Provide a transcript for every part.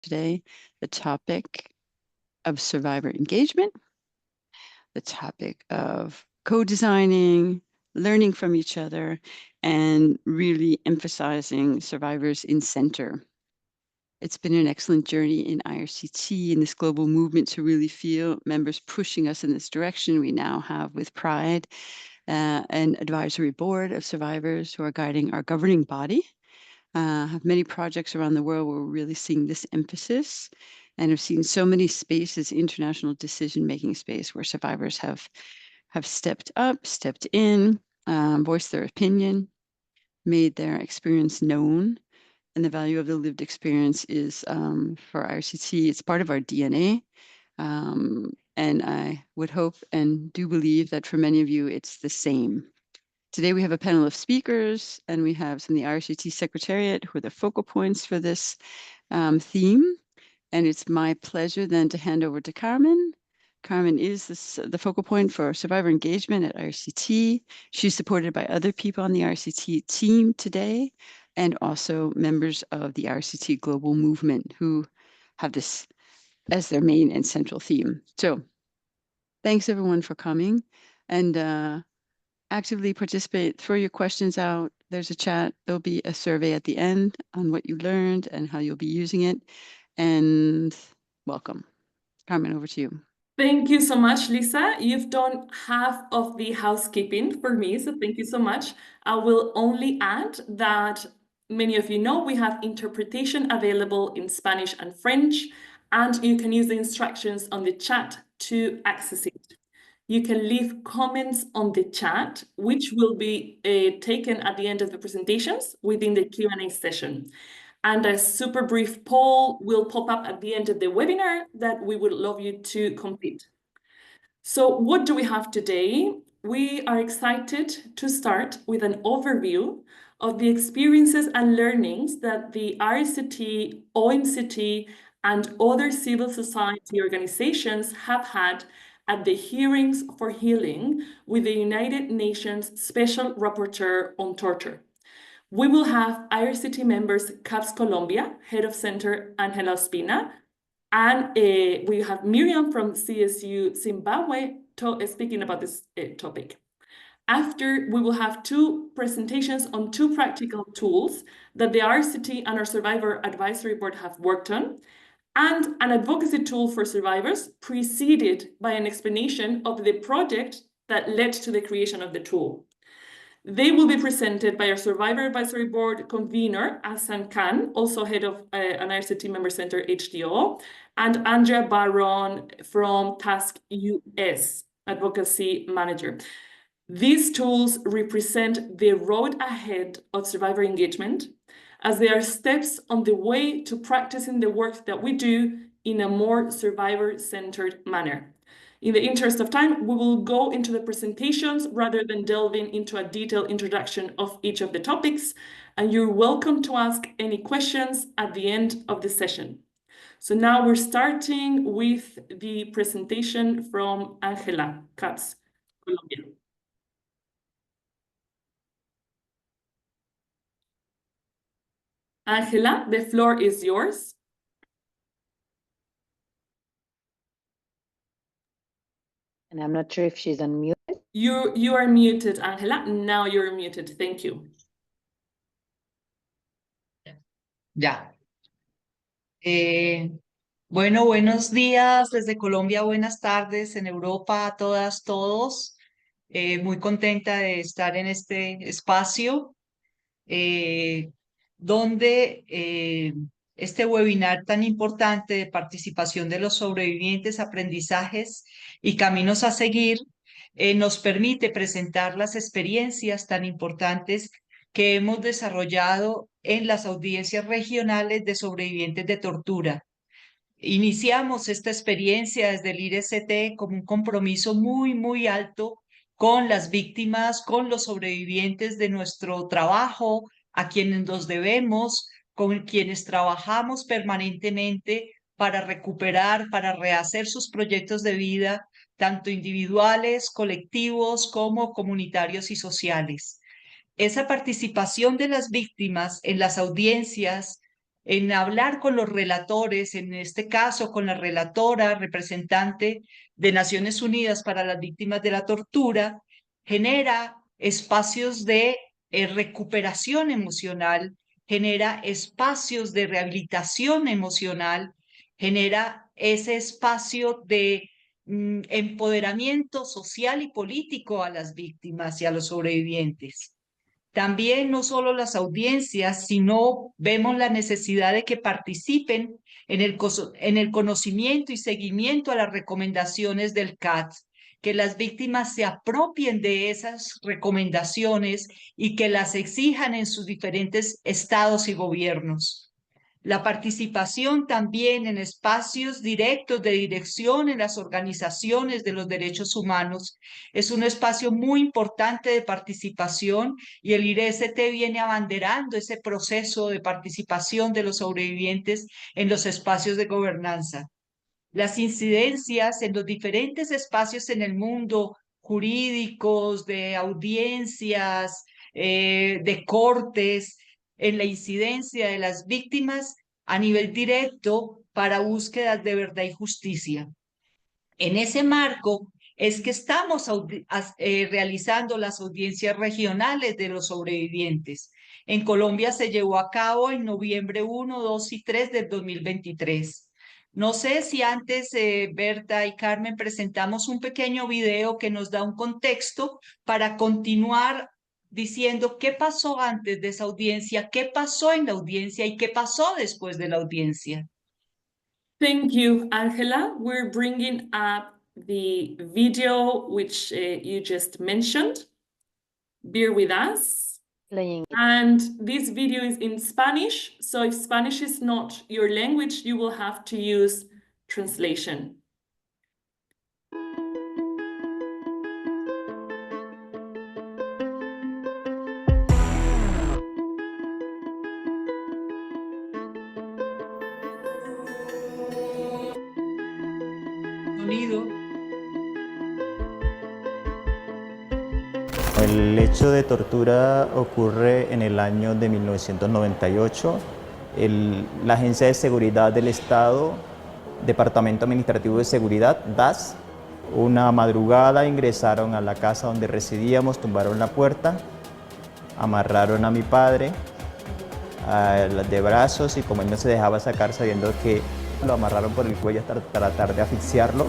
today the topic of survivor engagement, the topic of co-designing, learning from each other, and really emphasizing survivors in center. It's been an excellent journey in IRCT, in this global movement, to really feel members pushing us in this direction. We now have, with pride, an advisory board of survivors who are guiding our governing body. Have many projects around the world where we're really seeing this emphasis, and have seen so many spaces, international decision-making space, where survivors have stepped up, stepped in, voiced their opinion, made their experience known. And the value of the lived experience is, for IRCT, it's part of our DNA. And I would hope and do believe that for many of you, it's the same. Today, we have a panel of speakers, and we have some of the IRCT Secretariat who are the focal points for this theme. And it's my pleasure then to hand over to Carmen. Carmen is the focal point for survivor engagement at IRCT. She's supported by other people on the IRCT team today, and also members of the IRCT global movement who have this as their main and central theme. So thanks everyone for coming, and actively participate, throw your questions out. There's a chat, there'll be a survey at the end on what you learned and how you'll be using it. And welcome. Carmen, over to you. Thank you so much, Lisa. You've done half of the housekeeping for me, so thank you so much. I will only add that many of you know we have interpretation available in Spanish and French, and you can use the instructions on the chat to access it. You can leave comments on the chat, which will be taken at the end of the presentations within the Q&A session. And a super brief poll will pop up at the end of the webinar that we would love you to complete. So what do we have today? We are excited to start with an overview of the experiences and learnings that the IRCT, OMCT, and other civil society organizations have had at the Hearings for Healing with the United Nations Special Rapporteur on Torture. We will have IRCT members CAPS Colombia, Head of Center Angela Ospina, and we have Mirriam from CSU Zimbabwe speaking about this topic. After, we will have two presentations on two practical tools that the IRCT and our Survivor Advisory Board have worked on, and an advocacy tool for survivors, preceded by an explanation of the project that led to the creation of the tool. They will be presented by our Survivor Advisory Board convener, Ahsan, also head of an IRCT Member Center HDO, and Andrea Barron from TASSC US, Advocacy Manager. These tools represent the road ahead of survivor engagement, as they are steps on the way to practicing the work that we do in a more survivor-centered manner. In the interest of time, we will go into the presentations rather than delving into a detailed introduction of each of the topics, and you're welcome to ask any questions at the end of the session. So now we're starting with the presentation from Angela Katz, Colombia. Angela, the floor is yours. And I'm not sure if she's unmuted. You are muted, Angela. Now you're muted. Thank you. Ya. Bueno, buenos días desde Colombia, buenas tardes en Europa a todas, todos. Muy contenta de estar en este espacio donde este webinar tan importante de participación de los sobrevivientes, aprendizajes y caminos a seguir nos permite presentar las experiencias tan importantes que hemos desarrollado en las audiencias regionales de sobrevivientes de tortura. Iniciamos esta experiencia desde el IRCT como un compromiso muy, muy alto con las víctimas, con los sobrevivientes de nuestro trabajo, a quienes nos debemos, con quienes trabajamos permanentemente para recuperar, para rehacer sus proyectos de vida, tanto individuales, colectivos, como comunitarios y sociales. Esa participación de las víctimas en las audiencias en hablar con los relatores, en este caso con la relatora representante de Naciones Unidas para las Víctimas de la Tortura, genera espacios de recuperación emocional, genera espacios de rehabilitación emocional, genera ese espacio de empoderamiento social y político a las víctimas y a los sobrevivientes. También no solo las audiencias, sino vemos la necesidad de que participen en el conocimiento y seguimiento a las recomendaciones del CAT, que las víctimas se apropien de esas recomendaciones y que las exijan en sus diferentes estados y gobiernos. La participación también en espacios directos de dirección en las organizaciones de los derechos humanos es un espacio muy importante de participación y el IRCT viene abanderando ese proceso de participación de los sobrevivientes en los espacios de gobernanza. Las incidencias en los diferentes espacios en el mundo, jurídicos, de audiencias, de cortes, en la incidencia de las víctimas a nivel directo para búsquedas de verdad y justicia. En ese marco es que estamos realizando las audiencias regionales de los sobrevivientes. En Colombia se llevó a cabo en noviembre 1, 2 y 3 del 2023. No sé si antes Berta y Carmen presentamos un pequeño video que nos da un contexto para continuar diciendo qué pasó antes de esa audiencia, qué pasó en la audiencia y qué pasó después de la audiencia. Thank you, Angela. We're bringing up the video which you just mentioned. Bear with us. Playing it. And this video is in Spanish, so if Spanish is not your language, you will have to use translation. Sonido. El hecho de tortura ocurre en el año de 1998. La Agencia de Seguridad del Estado, Departamento Administrativo de Seguridad, DASS, una madrugada ingresaron a la casa donde residíamos, tumbaron la puerta, amarraron a mi padre de brazos y como él no se dejaba sacar sabiendo que lo amarraron por el cuello hasta tratar de asfixiarlo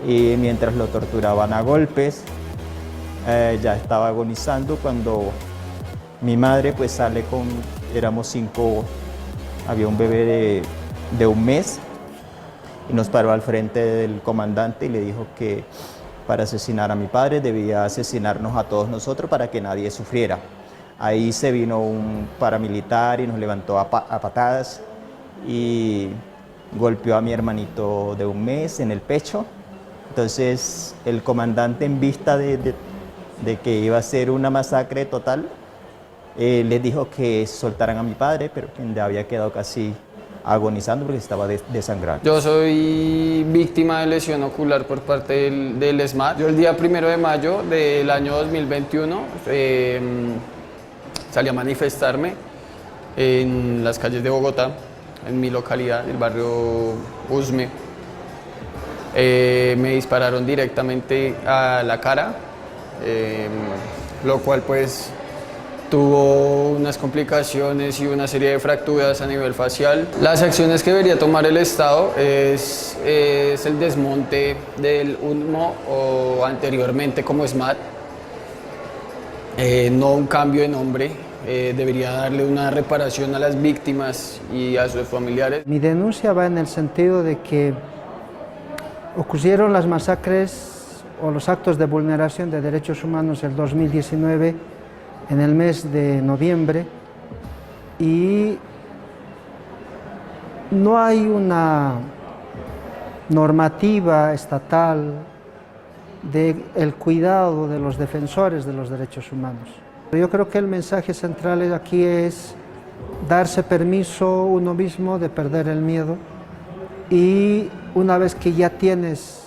y mientras lo torturaban a golpes. Ya estaba agonizando cuando mi madre pues sale con, éramos 5, había un bebé de 1 mes y nos paró al frente del comandante y le dijo que para asesinar a mi padre debía asesinarnos a todos nosotros para que nadie sufriera. Ahí se vino un paramilitar y nos levantó a patadas y golpeó a mi hermanito de 1 mes en el pecho. Entonces el comandante, en vista de que iba a ser una masacre total, les dijo que soltaran a mi padre, pero que había quedado casi agonizando porque estaba desangrando. Yo soy víctima de lesión ocular por parte del SMAT. Yo el día 1 de mayo del año 2021 salí a manifestarme en las calles de Bogotá, en mi localidad, el barrio Usme. Me dispararon directamente a la cara, lo cual pues tuvo unas complicaciones y una serie de fracturas a nivel facial. Las acciones que debería tomar el Estado es el desmonte del UNMO o anteriormente como SMAT, no un cambio de nombre. Debería darle una reparación a las víctimas y a sus familiares. Mi denuncia va en el sentido de que ocurrieron las masacres o los actos de vulneración de derechos humanos el 2019 en el mes de noviembre y no hay una normativa estatal del cuidado de los defensores de los derechos humanos. Yo creo que el mensaje central aquí es darse permiso uno mismo de perder el miedo y una vez que ya tienes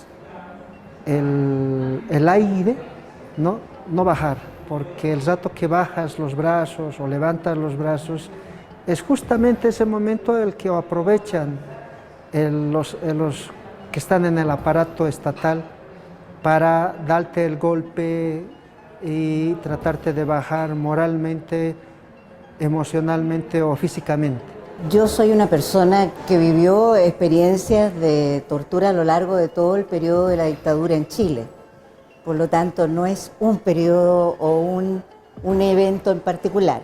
el aire, no bajar, porque el rato que bajas los brazos o levantas los brazos es justamente ese momento el que aprovechan los que están en el aparato estatal para darte el golpe y tratarte de bajar moralmente, emocionalmente o físicamente. Yo soy una persona que vivió experiencias de tortura a lo largo de todo el periodo de la dictadura en Chile. Por lo tanto, no es un periodo o un evento en particular.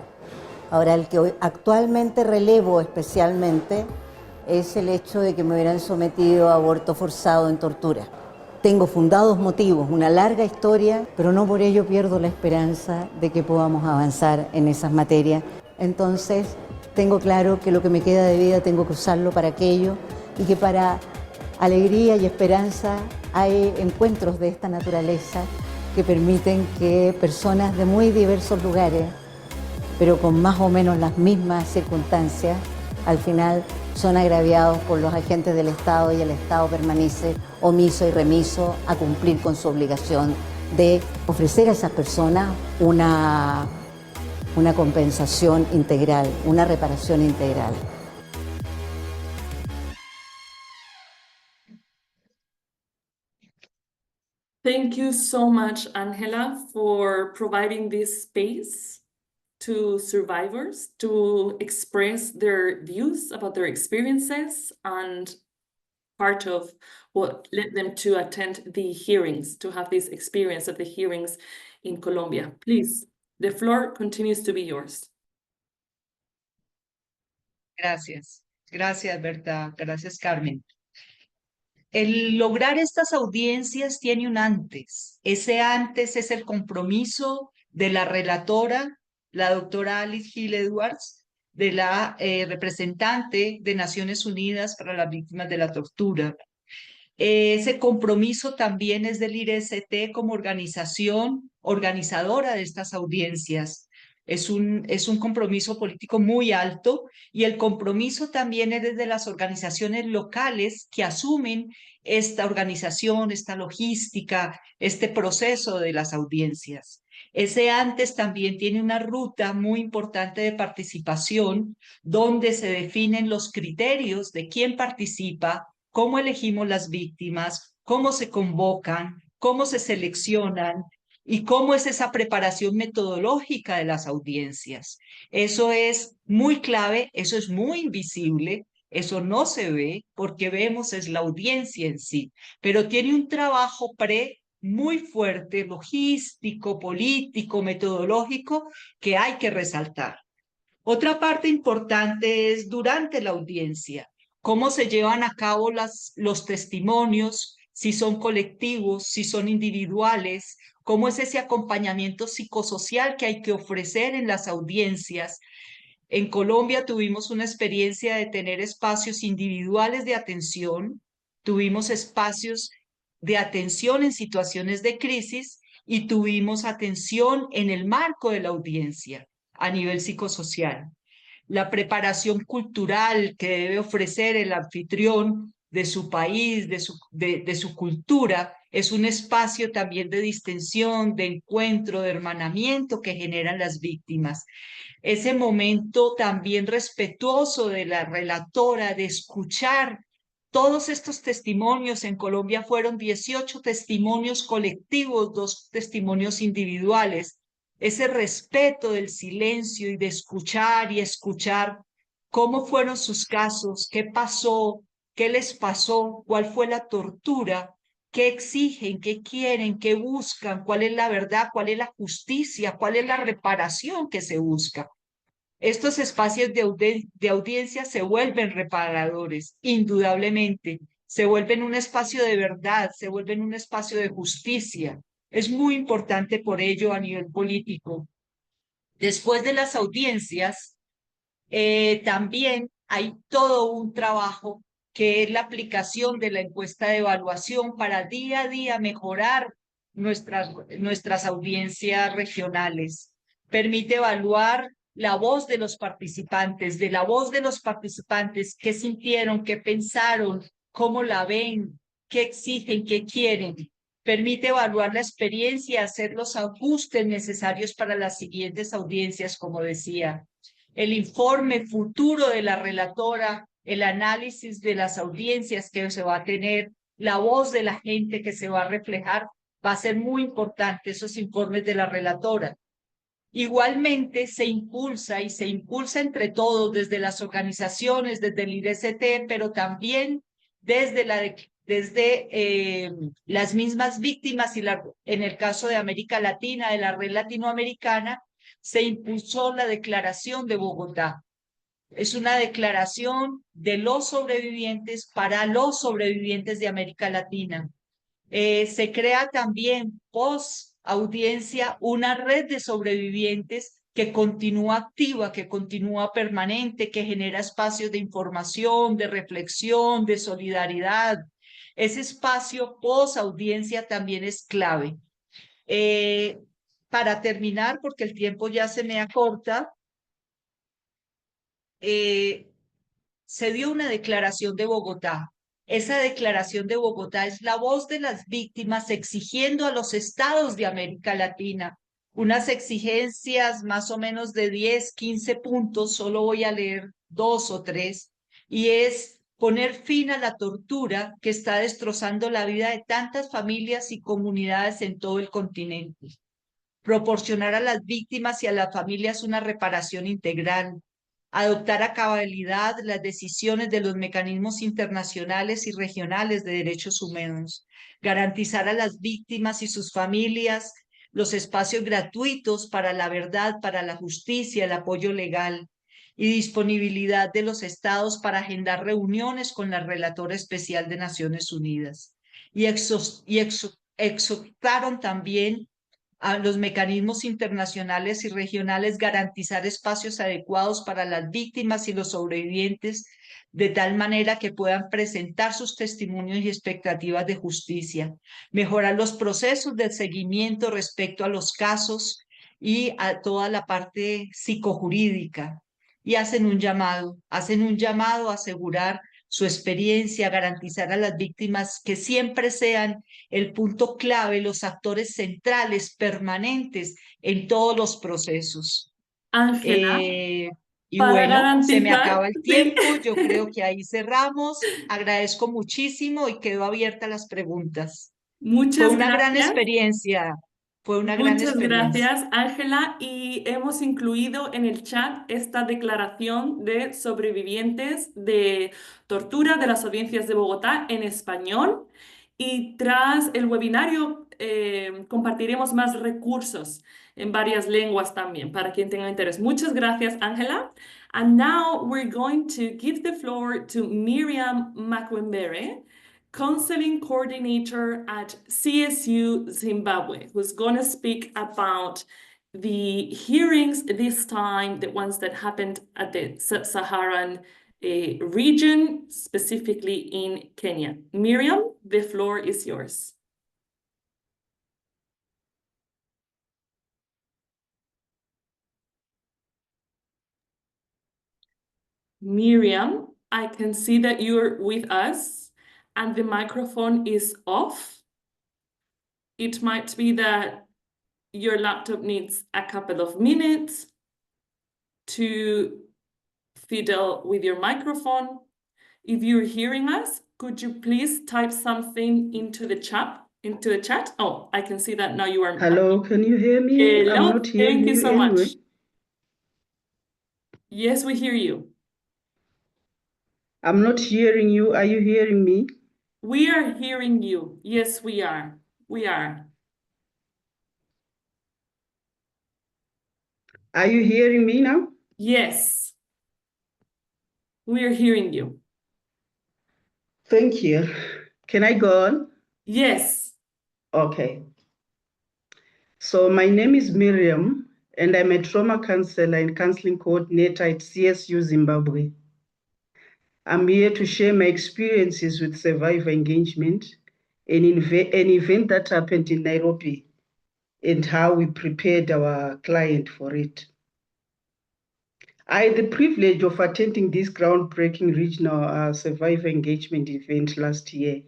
Ahora, el que hoy actualmente relevo especialmente es el hecho de que me hubieran sometido a aborto forzado en tortura. Tengo fundados motivos, una larga historia, pero no por ello pierdo la esperanza de que podamos avanzar en esas materias. Entonces, tengo claro que lo que me queda de vida tengo que usarlo para aquello y que para alegría y esperanza hay encuentros de esta naturaleza que permiten que personas de muy diversos lugares, pero con más o menos las mismas circunstancias, al final son agraviados por los agentes del Estado y el Estado permanece omiso y remiso a cumplir con su obligación de ofrecer a esas personas una compensación integral, una reparación integral. Thank you so much, Angela, for providing this space to survivors to express their views about their experiences and part of what led them to attend the hearings, to have this experience of the hearings in Colombia. Please, the floor continues to be yours. Gracias. Gracias, Berta. Gracias, Carmen. El lograr estas audiencias tiene un antes. Ese antes es el compromiso de la relatora, la doctora Alice Gil Edwards, de la representante de Naciones Unidas para las Víctimas de la Tortura. Ese compromiso también es del IRCT como organización organizadora de estas audiencias. Es un compromiso político muy alto y el compromiso también es desde las organizaciones locales que asumen esta organización, esta logística, este proceso de las audiencias. Ese antes también tiene una ruta muy importante de participación donde se definen los criterios de quién participa, cómo elegimos las víctimas, cómo se convocan, cómo se seleccionan y cómo es esa preparación metodológica de las audiencias. Eso es muy clave, eso es muy invisible, eso no se ve porque vemos es la audiencia en sí, pero tiene un trabajo muy fuerte, logístico, político, metodológico, que hay que resaltar. Otra parte importante es durante la audiencia, cómo se llevan a cabo los testimonios, si son colectivos, si son individuales, cómo es ese acompañamiento psicosocial que hay que ofrecer en las audiencias. En Colombia tuvimos una experiencia de tener espacios individuales de atención, tuvimos espacios de atención en situaciones de crisis y tuvimos atención en el marco de la audiencia a nivel psicosocial. La preparación cultural que debe ofrecer el anfitrión de su país, de su cultura, es un espacio también de distensión, de encuentro, de hermanamiento que generan las víctimas. Ese momento también respetuoso de la relatora, de escuchar todos estos testimonios. En Colombia fueron 18 testimonios colectivos, 2 testimonios individuales. Ese respeto del silencio y de escuchar y escuchar cómo fueron sus casos, qué pasó, qué les pasó, cuál fue la tortura, qué exigen, qué quieren, qué buscan, cuál es la verdad, cuál es la justicia, cuál es la reparación que se busca. Estos espacios de audiencia se vuelven reparadores, indudablemente, se vuelven un espacio de verdad, se vuelven un espacio de justicia. Es muy importante por ello a nivel político. Después de las audiencias, también hay todo un trabajo que es la aplicación de la encuesta de evaluación para día a día mejorar nuestras audiencias regionales. Permite evaluar la voz de los participantes, qué sintieron, qué pensaron, cómo la ven, qué exigen, qué quieren. Permite evaluar la experiencia, hacer los ajustes necesarios para las siguientes audiencias, como decía. el informe futuro de la relatora, el análisis de las audiencias que se va a tener, la voz de la gente que se va a reflejar, va a ser muy importante esos informes de la relatora. Igualmente se impulsa entre todos, desde las organizaciones, desde el IRCT, pero también desde las mismas víctimas y en el caso de América Latina, de la red latinoamericana, se impulsó la Declaración de Bogotá. Es una declaración de los sobrevivientes para los sobrevivientes de América Latina. Se crea también post audiencia una red de sobrevivientes que continúa activa, que continúa permanente, que genera espacios de información, de reflexión, de solidaridad. Ese espacio post audiencia también es clave. Para terminar, porque el tiempo ya se me acorta, se dio una declaración de Bogotá. Esa declaración de Bogotá es la voz de las víctimas exigiendo a los estados de América Latina unas exigencias más o menos de 10, 15 puntos, solo voy a leer 2 o 3, y es poner fin a la tortura que está destrozando la vida de tantas familias y comunidades en todo el continente. Proporcionar a las víctimas y a las familias una reparación integral, adoptar a cabalidad las decisiones de los mecanismos internacionales y regionales de derechos humanos, garantizar a las víctimas y sus familias los espacios gratuitos para la verdad, para la justicia, el apoyo legal y disponibilidad de los estados para agendar reuniones con la Relatora Especial de Naciones Unidas. Y exhortaron también a los mecanismos internacionales y regionales garantizar espacios adecuados para las víctimas y los sobrevivientes, de tal manera que puedan presentar sus testimonios y expectativas de justicia, mejorar los procesos de seguimiento respecto a los casos y a toda la parte psicojurídica, y hacen un llamado a asegurar su experiencia, garantizar a las víctimas que siempre sean el punto clave, los actores centrales, permanentes en todos los procesos. Ángela, Y para bueno, se me garantizar, acaba el sí. tiempo, yo creo que ahí cerramos. Agradezco muchísimo y quedo abierta a las preguntas. Fue Muchas una gran gracias. experiencia, fue una gran Muchas experiencia. gracias, Ángela. Y hemos incluido en el chat esta declaración de sobrevivientes de tortura de las audiencias de Bogotá en español. Y tras el webinario compartiremos más recursos en varias lenguas también para quien tenga interés. Muchas gracias, Ángela. And now we're going to give the floor to Mirriam Makwembere, Counseling Coordinator at CSU Zimbabwe, who's going to speak about the hearings this time, the ones that happened at the Sub-Saharan region, specifically in Kenya. Mirriam, the floor is yours. Mirriam, I can see that you're with us and the microphone is off. It might be that your laptop needs a couple of minutes to fiddle with your microphone. If you're hearing us, could you please type something into the chat? Oh, I can see that now you are. Hello, can you hear me? Hello, I'm not hearing thank you so anyway. much. Yes, we hear you. I'm not hearing you. Are you hearing me? We are hearing you. Yes, we are. We are. Are you hearing me now? Yes. We are hearing you. Thank you. Can I go on? Yes. Okay. So my name is Mirriam, and I'm a trauma counselor and counseling coordinator at CSU Zimbabwe. I'm here to share my experiences with survivor engagement, an event that happened in Nairobi, and how we prepared our client for it. I had the privilege of attending this groundbreaking regional survivor engagement event last year.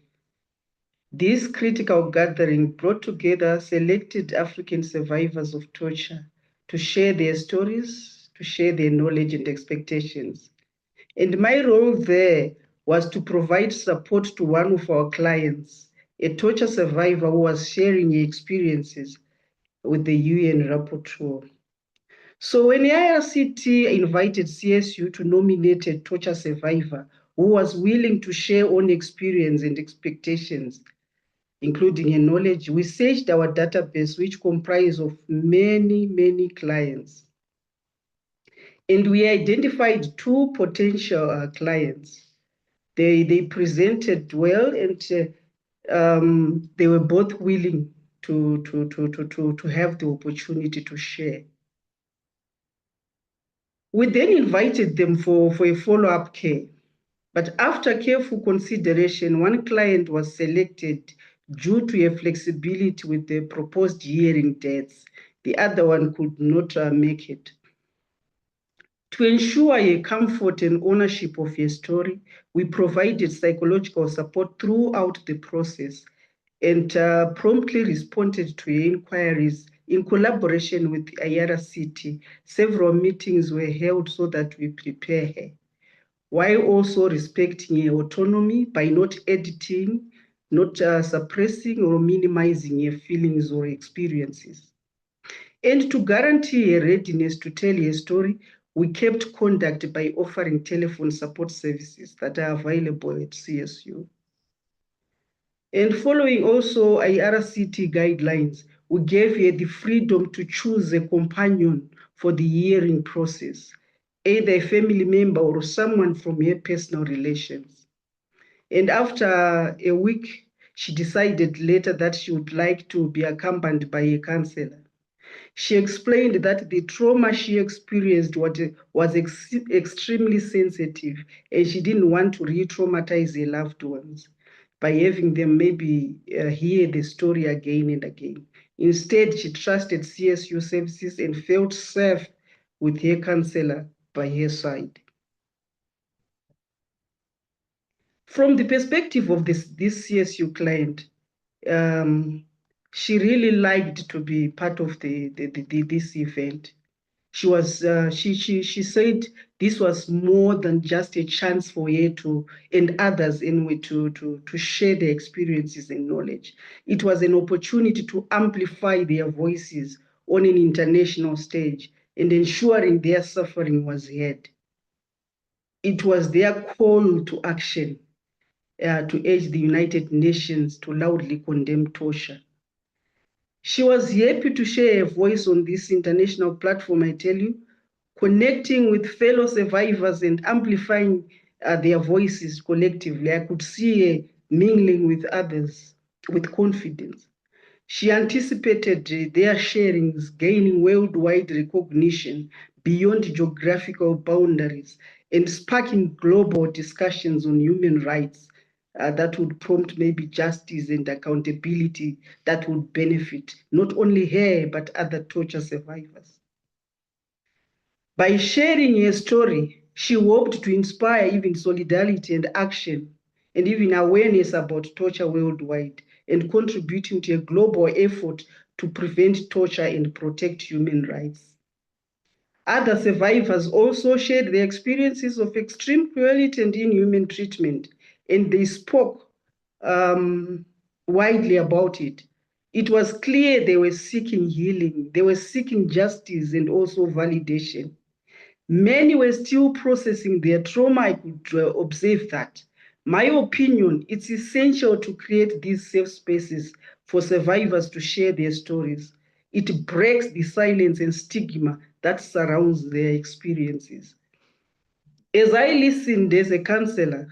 This critical gathering brought together selected African survivors of torture to share their stories, to share their knowledge and expectations. And my role there was to provide support to one of our clients, a torture survivor who was sharing her experiences with the UN rapporteur. So when the IRCT invited CSU to nominate a torture survivor who was willing to share own experience and expectations, including her knowledge, we searched our database, which comprised of many, many clients. And we identified two potential clients. They presented well, and they were both willing to have the opportunity to share. We then invited them for a follow-up care. But after careful consideration, one client was selected due to a flexibility with the proposed hearing dates. The other one could not make it. To ensure a comfort and ownership of your story, we provided psychological support throughout the process and promptly responded to your inquiries in collaboration with the IRCT. Several meetings were held so that we prepare her, while also respecting her autonomy by not editing, not suppressing or minimizing her feelings or experiences. And to guarantee her readiness to tell her story, we kept contact by offering telephone support services that are available at CSU. And following also IRCT guidelines, we gave her the freedom to choose a companion for the hearing process, either a family member or someone from her personal relations. And after a week, she decided later that she would like to be accompanied by a counselor. She explained that the trauma she experienced was extremely sensitive, and she didn't want to re-traumatize her loved ones by having them maybe hear the story again and again. Instead, she trusted CSU services and felt safe with her counselor by her side. From the perspective of this CSU client, she really liked to be part of this event. She was she said this was more than just a chance for her to and others anyway to share their experiences and knowledge. It was an opportunity to amplify their voices on an international stage and ensuring their suffering was heard. It was their call to action to urge the United Nations to loudly condemn torture. She was happy to share her voice on this international platform, I tell you, connecting with fellow survivors and amplifying their voices collectively. I could see her mingling with others with confidence. She anticipated their sharings gaining worldwide recognition beyond geographical boundaries and sparking global discussions on human rights that would prompt maybe justice and accountability that would benefit not only her, but other torture survivors. By sharing her story, she hoped to inspire even solidarity and action and even awareness about torture worldwide and contributing to a global effort to prevent torture and protect human rights. Other survivors also shared their experiences of extreme cruelty and inhuman treatment, and they spoke widely about it. It was clear they were seeking healing, they were seeking justice and also validation. Many were still processing their trauma. I could observe that. My opinion, it's essential to create these safe spaces for survivors to share their stories. It breaks the silence and stigma that surrounds their experiences. As I listened as a counselor,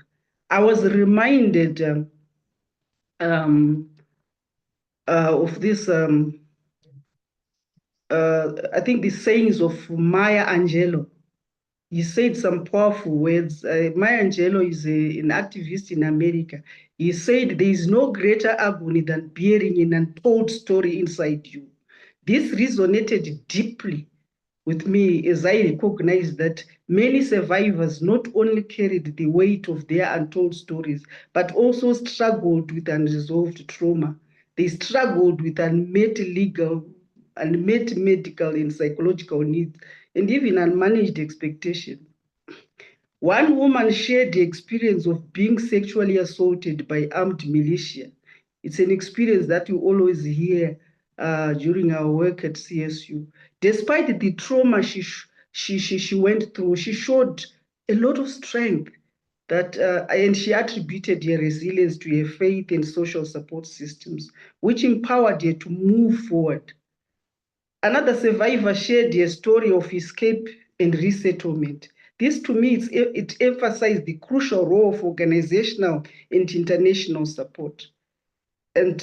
I was reminded of this, I think the sayings of Maya Angelou. He said some powerful words. Maya Angelou is an activist in America. He said, there is no greater agony than bearing an untold story inside you. This resonated deeply with me as I recognized that many survivors not only carried the weight of their untold stories, but also struggled with unresolved trauma. They struggled with unmet legal, unmet medical and psychological needs, and even unmanaged expectation. One woman shared the experience of being sexually assaulted by armed militia. It's an experience that you always hear during our work at CSU. Despite the trauma she went through, she showed a lot of strength and she attributed her resilience to her faith and social support systems, which empowered her to move forward. Another survivor shared a story of escape and resettlement. This, to me, it emphasized the crucial role of organizational and international support. And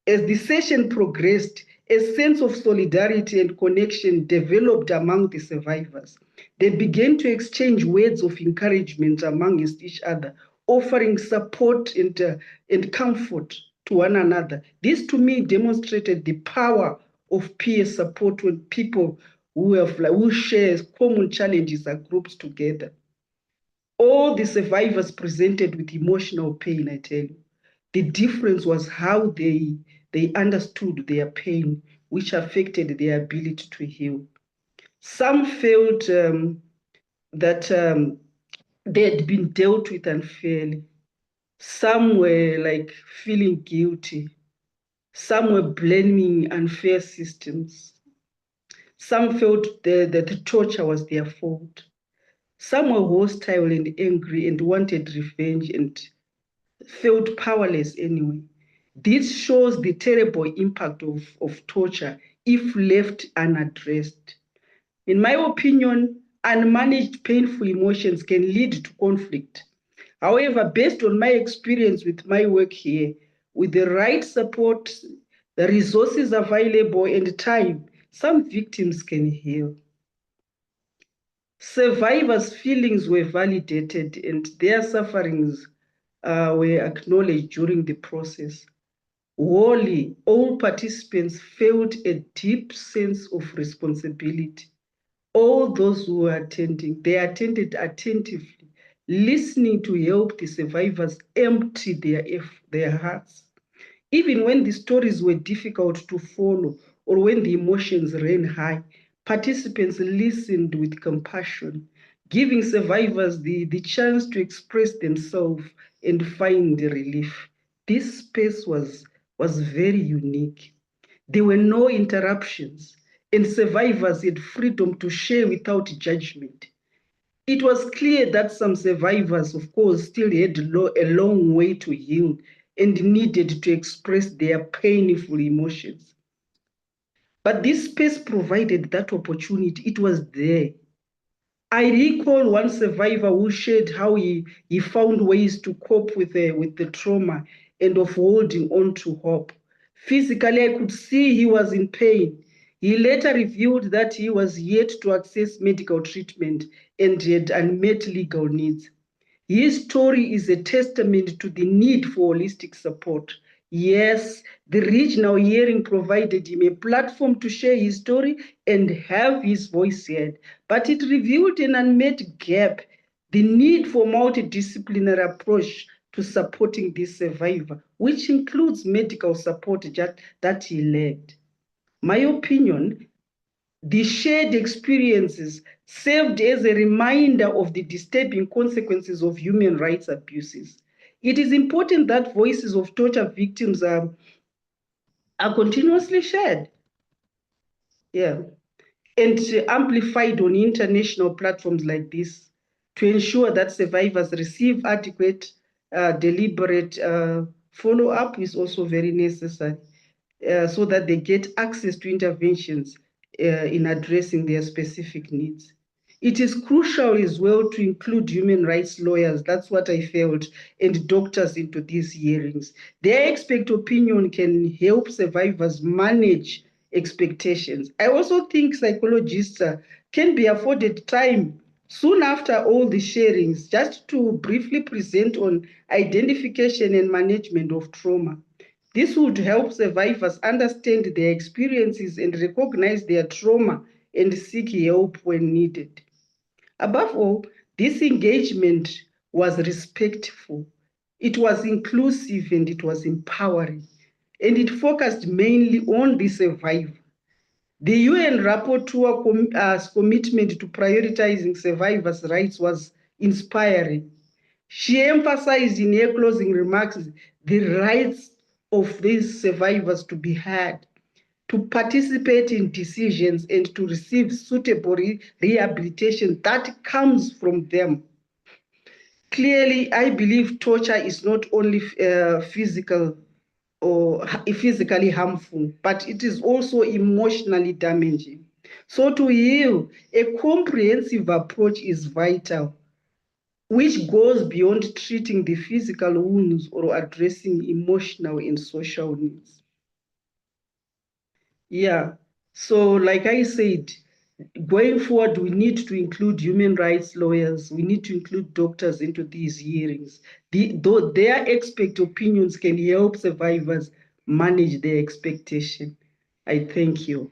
as the session progressed, a sense of solidarity and connection developed among the survivors. They began to exchange words of encouragement amongst each other, offering support and comfort to one another. This, to me, demonstrated the power of peer support when people who share common challenges are grouped together. All the survivors presented with emotional pain, I tell you. The difference was how they understood their pain, which affected their ability to heal. Some felt that they had been dealt with unfairly. Some were like feeling guilty. Some were blaming unfair systems. Some felt that the torture was their fault. Some were hostile and angry and wanted revenge and felt powerless anyway. This shows the terrible impact of torture if left unaddressed. In my opinion, unmanaged painful emotions can lead to conflict. However, based on my experience with my work here, with the right support, the resources available, and time, some victims can heal. Survivors' feelings were validated and their sufferings were acknowledged during the process. Wholly, all participants felt a deep sense of responsibility. All those who were attending, they attended attentively, listening to help the survivors empty their hearts. Even when the stories were difficult to follow or when the emotions ran high, participants listened with compassion, giving survivors the chance to express themselves and find relief. This space was very unique. There were no interruptions, and survivors had freedom to share without judgment. It was clear that some survivors, of course, still had a long way to heal and needed to express their painful emotions. But this space provided that opportunity. It was there. I recall one survivor who shared how he found ways to cope with the trauma and of holding on to hope. Physically, I could see he was in pain. He later revealed that he was yet to access medical treatment and had unmet legal needs. His story is a testament to the need for holistic support. Yes, the regional hearing provided him a platform to share his story and have his voice heard, but it revealed an unmet gap, the need for multidisciplinary approach to supporting this survivor, which includes medical support that he lacked. My opinion, the shared experiences served as a reminder of the disturbing consequences of human rights abuses. It is important that voices of torture victims are continuously shared, and amplified on international platforms like this to ensure that survivors receive adequate, deliberate follow-up is also very necessary. So that they get access to interventions in addressing their specific needs. It is crucial as well to include human rights lawyers, that's what I felt, and doctors into these hearings. Their expert opinion can help survivors manage expectations. I also think psychologists can be afforded time soon after all the sharings just to briefly present on identification and management of trauma. This would help survivors understand their experiences and recognize their trauma and seek help when needed. Above all, this engagement was respectful, it was inclusive, and it was empowering, and it focused mainly on the survivor. The UN rapporteur's commitment to prioritizing survivors' rights was inspiring. She emphasized in her closing remarks the rights of these survivors to be heard, to participate in decisions, and to receive suitable rehabilitation that comes from them. Clearly, I believe torture is not only physical or physically harmful, but it is also emotionally damaging. So to heal, a comprehensive approach is vital, which goes beyond treating the physical wounds or addressing emotional and social needs. Yeah, so like I said, going forward, we need to include human rights lawyers. We need to include doctors into these hearings. Though their expert opinions can help survivors manage their expectation. I thank you.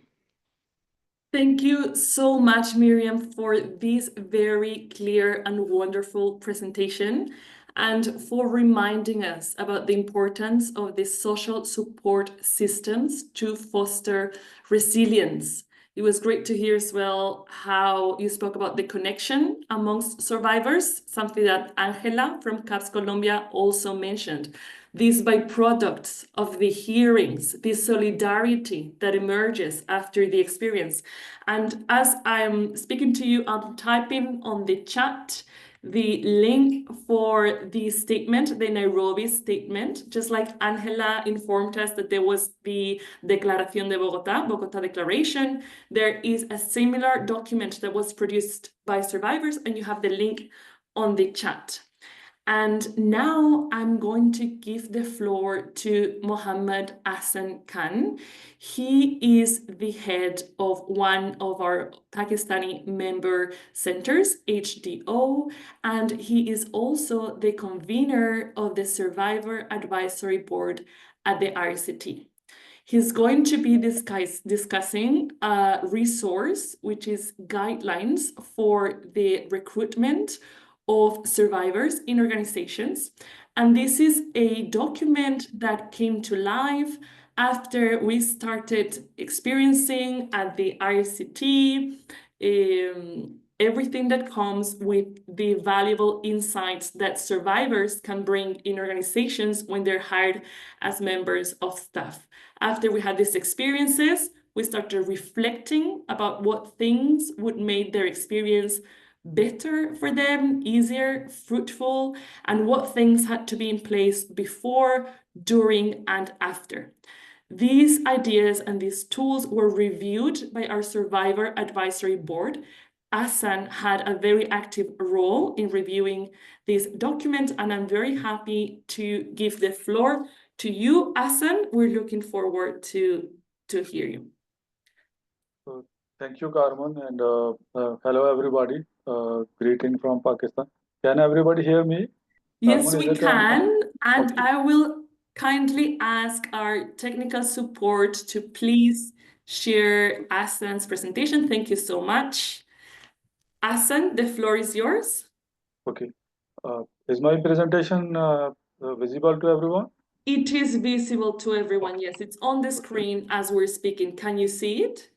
Thank you so much, Mirriam, for this very clear and wonderful presentation and for reminding us about the importance of the social support systems to foster resilience. It was great to hear as well how you spoke about the connection amongst survivors, something that Angela from TASSC Colombia also mentioned. These byproducts of the hearings, the solidarity that emerges after the experience. And as I'm speaking to you, I'm typing on the chat the link for the statement, the Nairobi statement, just like Angela informed us that there was the Declaración de Bogotá, Bogotá Declaration. There is a similar document that was produced by survivors, and you have the link on the chat. And now I'm going to give the floor to Mohammed Ahsan Khan. He is the head of one of our Pakistani member centers, HDO, and he is also the convener of the Survivor Advisory Board at the IRCT. He's going to be discussing a resource, which is guidelines for the recruitment of survivors in organizations. And this is a document that came to life after we started experiencing at the IRCT everything that comes with the valuable insights that survivors can bring in organizations when they're hired as members of staff. After we had these experiences, we started reflecting about what things would make their experience better for them, easier, fruitful, and what things had to be in place before, during, and after. These ideas and these tools were reviewed by our Survivor Advisory Board. Ahsan had a very active role in reviewing this document, and I'm very happy to give the floor to you, Ahsan. We're looking forward to hear you. Thank you, Carmen, and hello, everybody. Greeting from Pakistan. Can everybody hear me? Yes, Carmen, we can. And okay. I will kindly ask our technical support to please share Ahsan's presentation. Thank you so much. Ahsan, the floor is yours. Okay. Is my presentation visible to everyone? It is visible to everyone. Yes, it's on the screen as we're speaking. Can you see it?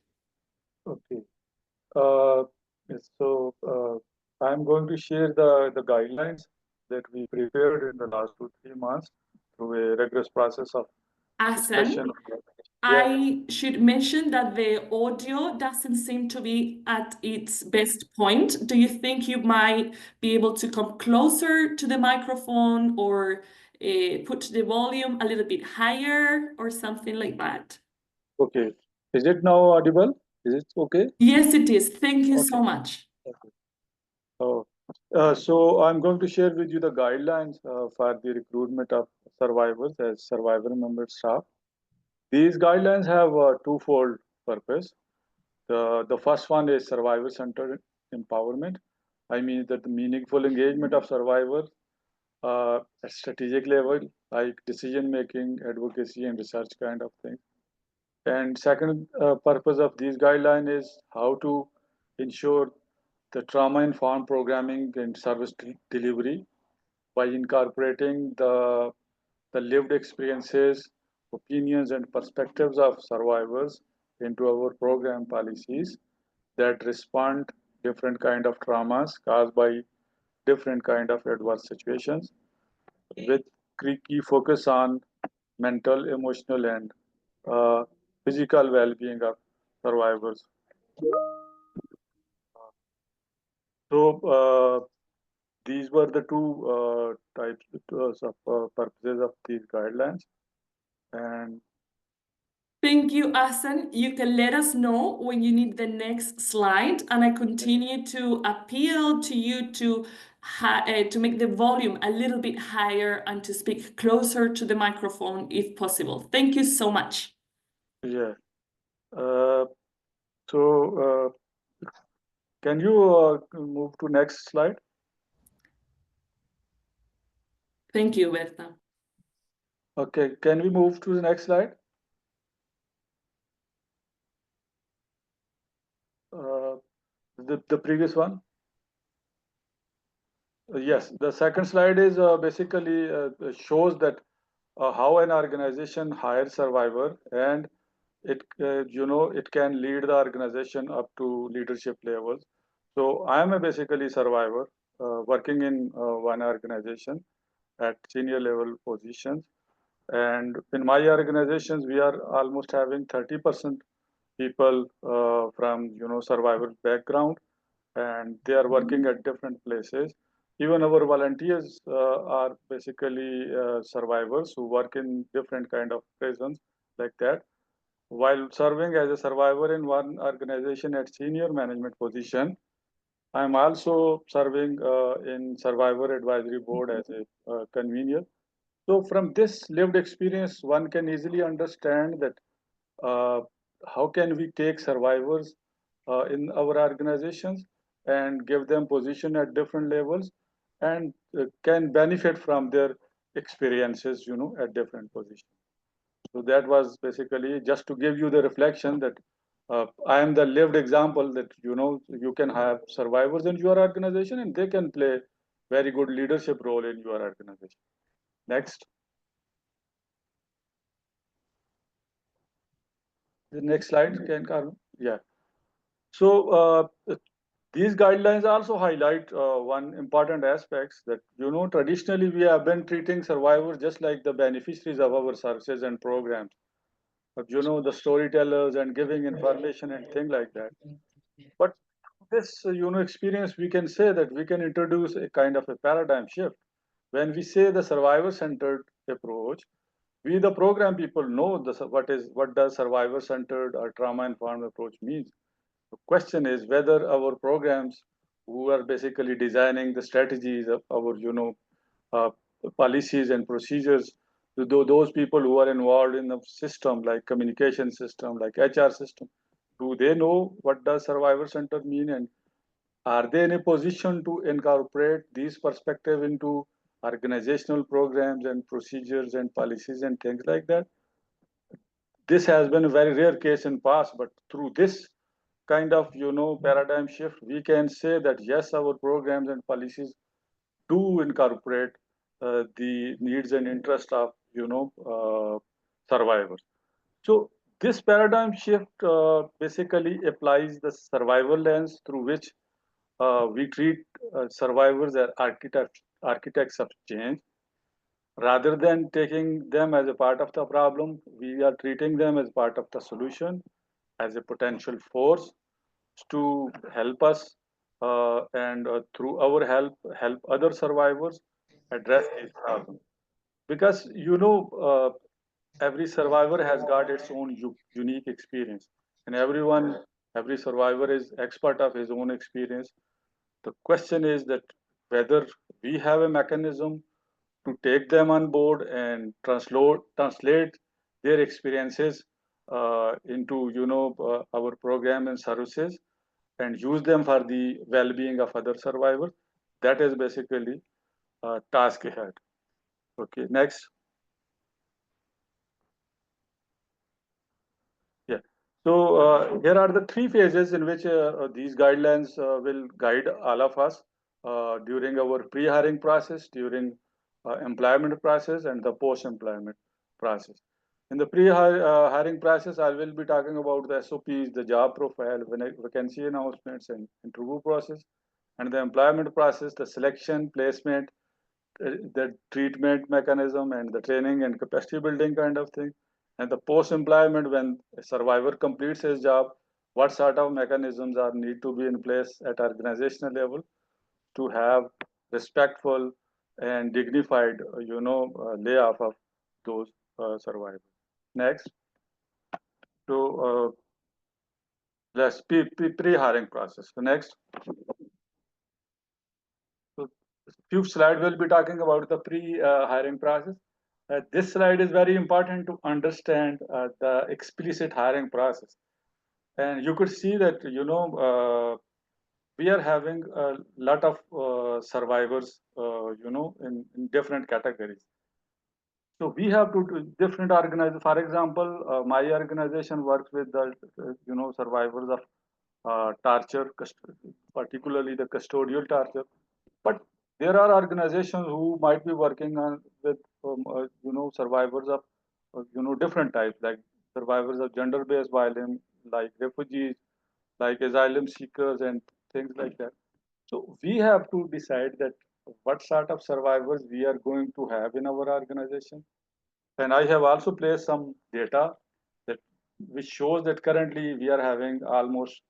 Okay. Yes, so I'm going to share the guidelines that we prepared in the last 2-3 months through a rigorous process of discussion. I should mention that the audio doesn't seem to be at its best point. Do you think you might be able to come closer to the microphone or put the volume a little bit higher or something like that? Okay. Is it now audible? Is it okay? Yes, it is. Thank you so much. Okay. So I'm going to share with you the guidelines for the recruitment of survivors as survivor member staff. These guidelines have a twofold purpose. The first one is survivor-centered empowerment. I mean that the meaningful engagement of survivors at strategic level, like decision-making, advocacy, and research kind of thing. And second purpose of these guidelines is how to ensure the trauma-informed programming and service delivery by incorporating the lived experiences, opinions, and perspectives of survivors into our program policies that respond different kind of traumas caused by different kind of adverse situations, with key focus on mental, emotional, and physical well-being of survivors. So these were the two types of purposes of these guidelines. And thank you, Ahsan. You can let us know when you need the next slide, and I continue to appeal to you to make the volume a little bit higher and to speak closer to the microphone if possible. Thank you so much. yeah, so can you move to next slide? Thank you, Berta. Okay, can we move to the next slide? The previous one? Yes, the second slide is basically shows that how an organization hires survivor, and it it can lead the organization up to leadership levels. So I am a basically survivor working in one organization at senior level positions, and in my organizations we are almost having 30% people from survivor background, and they are working at different places. Even our volunteers are basically survivors who work in different kind of prisons like that. While serving as a survivor in one organization at senior management position, I am also serving in survivor advisory board as a convener. So from this lived experience, one can easily understand that uh, how can we take survivors in our organizations and give them position at different levels, and can benefit from their experiences at different positions. So that was basically just to give you the reflection that I am the lived example that you can have survivors in your organization and they can play very good leadership role in your organization. Next. The next slide, can Carmen? Yeah. So these guidelines also highlight one important aspect that traditionally we have been treating survivors just like the beneficiaries of our services and programs. But the storytellers and giving information and things like that. But this experience, we can say that we can introduce a kind of a paradigm shift. When we say the survivor-centered approach, we the program people know what does survivor-centered or trauma-informed approach means. The question is whether our programs, who are basically designing the strategies of our uh, policies and procedures, to those people who are involved in the system like communication system, like HR system, do they know what does survivor center mean, and are they in a position to incorporate these perspectives into organizational programs and procedures and policies and things like that? This has been a very rare case in past, but through this kind of paradigm shift, we can say that yes, our programs and policies do incorporate the needs and interest of survivors. So this paradigm shift basically applies the survival lens through which we treat survivors as architects of change. Rather than taking them as a part of the problem, we are treating them as part of the solution, as a potential force to help us and through our help other survivors address these problems. Because every survivor has got its own unique experience, and every survivor is expert of his own experience. The question is that whether we have a mechanism to take them on board and translate their experiences into our program and services, and use them for the well-being of other survivors. That is basically a task ahead. Okay, next. Yeah. So here are the three phases in which these guidelines will guide all of us during our pre-hiring process, during employment process, and the post-employment process. In the pre-hiring process, I will be talking about the SOPs, the job profile, vacancy announcements, and interview process, and the employment process, the selection, placement, the treatment mechanism, and the training and capacity building kind of thing. And the post-employment, when a survivor completes his job, what sort of mechanisms are need to be in place at organizational level to have respectful and dignified, layoff of those survivors. Next, to let's pre-hiring process. So next, so few slides will be talking about the pre-hiring process. This slide is very important to understand the explicit hiring process, and you could see that we are having a lot of survivors, in different categories. So we have to do different organizations. For example, my organization works with the survivors of torture, particularly the custodial torture. But there are organizations who might be working on with survivors of different types, like survivors of gender-based violence, like refugees, like asylum seekers, and things like that. So we have to decide that what sort of survivors we are going to have in our organization. And I have also placed some data that which shows that currently we are having almost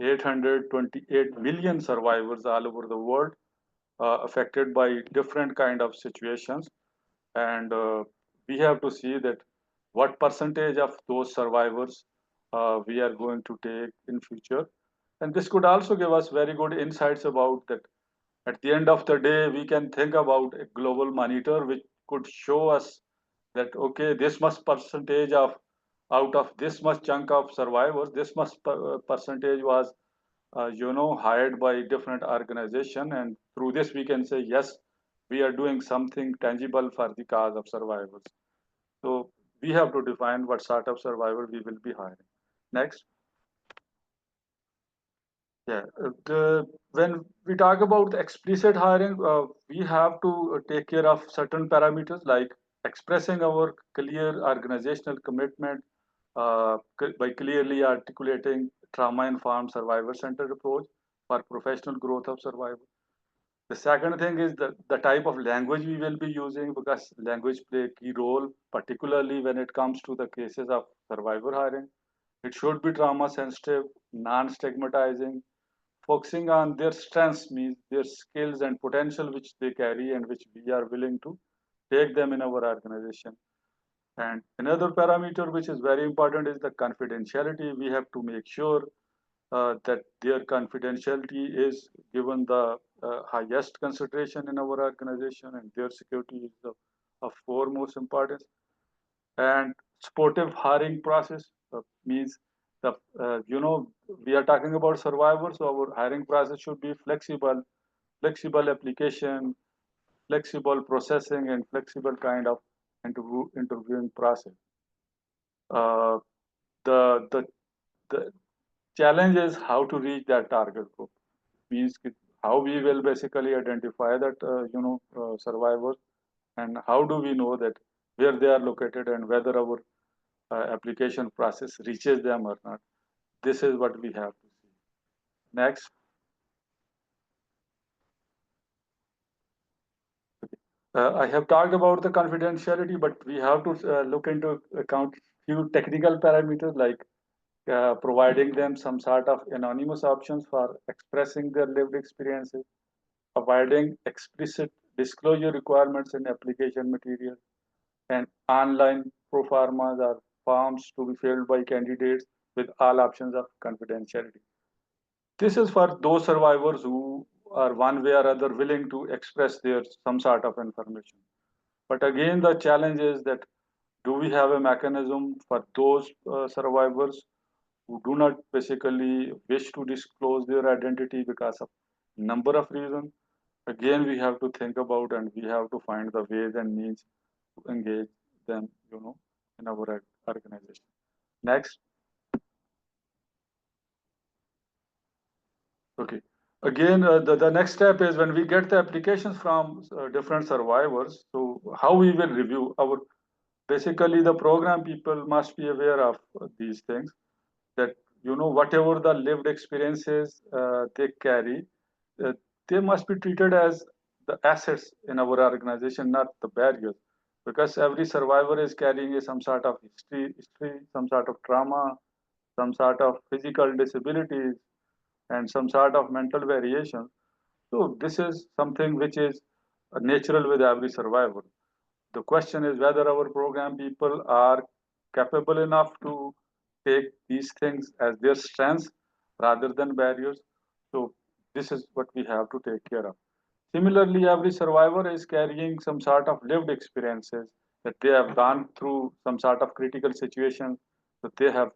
828 million survivors all over the world, affected by different kind of situations. And we have to see that what percentage of those survivors we are going to take in future. And this could also give us very good insights about that. At the end of the day, we can think about a global monitor which could show us that, okay, this much percentage of out of this much chunk of survivors, this much percentage was hired by different organization, and through this we can say, yes, we are doing something tangible for the cause of survivors. So we have to define what sort of survivor we will be hiring. Next. Yeah, when we talk about the explicit hiring, we have to take care of certain parameters like expressing our clear organizational commitment by clearly articulating trauma-informed survivor-centered approach for professional growth of survivors. The second thing is the type of language we will be using, because language play a key role, particularly when it comes to the cases of survivor hiring. It should be trauma sensitive, non-stigmatizing, focusing on their strengths, means their skills and potential which they carry and which we are willing to take them in our organization. And another parameter which is very important is the confidentiality. We have to make sure that their confidentiality is given the highest consideration in our organization, and their security is of foremost importance. And supportive hiring process means the we are talking about survivors, so our hiring process should be flexible application, flexible processing, and flexible kind of interviewing process. Uh, the the challenge is how to reach that target group. Means how we will basically identify that survivors, and how do we know that where they are located and whether our application process reaches them or not. This is what we have to see. Next. I have talked about the confidentiality, but we have to look into account few technical parameters like providing them some sort of anonymous options for expressing their lived experiences, avoiding explicit disclosure requirements in application material, and online pro formas or forms to be filled by candidates with all options of confidentiality. This is for those survivors who are one way or other willing to express their some sort of information. But again, the challenge is that do we have a mechanism for those survivors who do not basically wish to disclose their identity because of number of reasons? Again, we have to think about, and we have to find the ways and means to engage them, in our organization. Next. Okay. Again, the next step is when we get the applications from different survivors. So how we will review basically the program people must be aware of these things, that whatever the lived experiences they carry, uh, they must be treated as the assets in our organization, not the barriers, because every survivor is carrying some sort of history, some sort of trauma, some sort of physical disabilities, and some sort of mental variation. So this is something which is natural with every survivor. The question is whether our program people are capable enough to take these things as their strengths rather than barriers. So this is what we have to take care of. Similarly, every survivor is carrying some sort of lived experiences, that they have gone through some sort of critical situation, that they have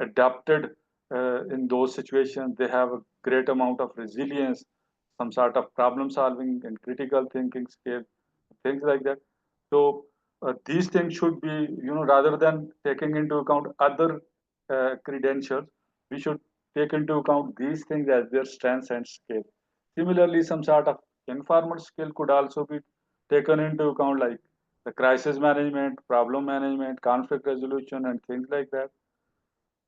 adapted in those situations. They have a great amount of resilience, some sort of problem solving and critical thinking skill, things like that. So these things should be, rather than taking into account other credentials, we should take into account these things as their strengths and skills. Similarly, some sort of informal skill could also be taken into account, like the crisis management, problem management, conflict resolution, and things like that.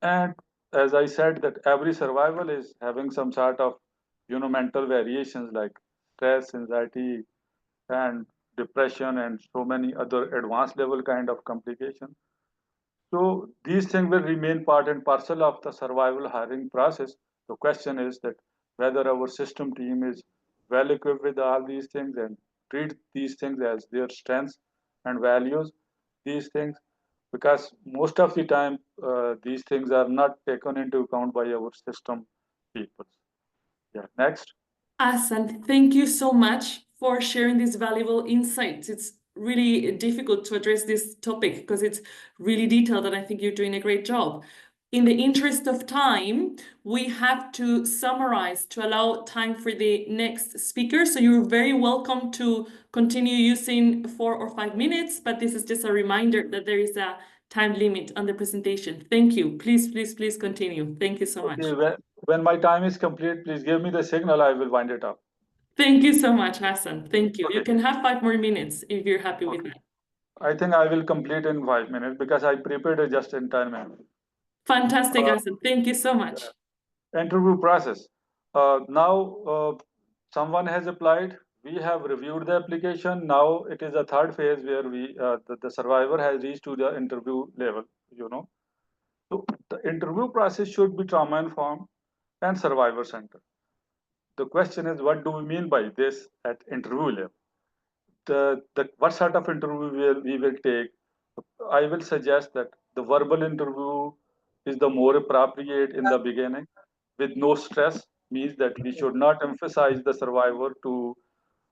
And as I said, that every survival is having some sort of, mental variations like stress, anxiety, and depression, and so many other advanced level kind of complications. So these things will remain part and parcel of the survival hiring process. The question is that whether our system team is well equipped with all these things and treat these things as their strengths and values, these things, because most of the time these things are not taken into account by our system people. Yeah, next. Ahsan, thank you so much for sharing these valuable insights. It's really difficult to address this topic because it's really detailed, and I think you're doing a great job. In the interest of time, we have to summarize to allow time for the next speaker. So you're very welcome to continue using 4 or 5 minutes, but this is just a reminder that there is a time limit on the presentation. Thank you. Please, please, please continue. Thank you so much. Okay, when my time is complete, please give me the signal, I will wind it up. Thank you so much, Ahsan. Thank you. Okay. You can have 5 more minutes if you're happy with that. I think I will complete in 5 minutes because I prepared a just in time manner. Fantastic, Ahsan. Thank you so much. Interview process. Now someone has applied. We have reviewed the application. Now it is a third phase where the survivor has reached to the interview level. So the interview process should be trauma informed and survivor centered. The question is, what do we mean by this at interview level? What sort of interview we will take? I will suggest that the verbal interview is the more appropriate in the beginning, with no stress. Means that we should not emphasize the survivor to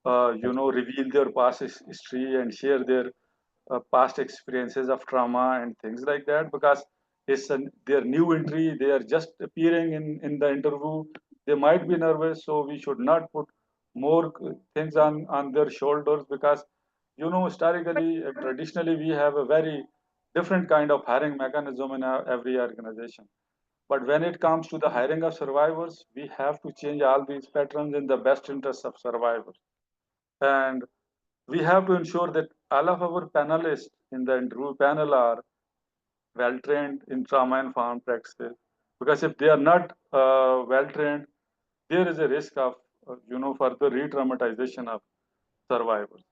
reveal their past history and share their past experiences of trauma and things like that, because their new entry, they are just appearing in the interview, they might be nervous, so we should not put more things on their shoulders, because historically and traditionally we have a very different kind of hiring mechanism in every organization. But when it comes to the hiring of survivors, we have to change all these patterns in the best interest of survivors. And we have to ensure that all of our panelists in the interview panel are well trained in trauma informed practices. Because if they are not well trained, there is a risk of further re-traumatization of survivors.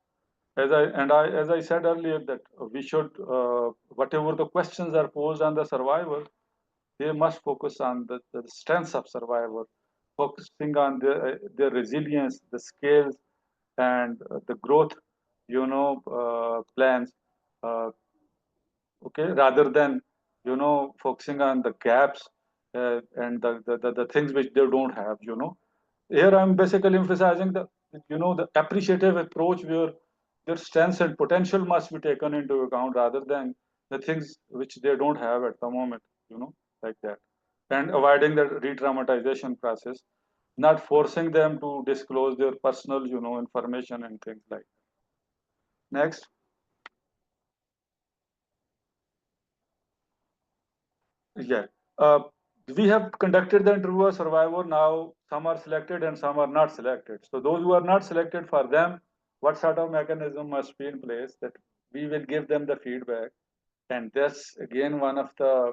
As I said earlier, that we should whatever the questions are posed on the survivor, they must focus on the strengths of survivor, focusing on their resilience, the skills, and the growth, plans. Uh, okay, rather than focusing on the gaps and the things which they don't have. Here I'm basically emphasizing the appreciative approach, where their strengths and potential must be taken into account rather than the things which they don't have at the moment, like that. And avoiding the re-traumatization process, not forcing them to disclose their personal, information and things like that. Next. Yeah. We have conducted the interview of survivor. Now some are selected and some are not selected. So those who are not selected, for them, what sort of mechanism must be in place, that we will give them the feedback. And that's again one of the,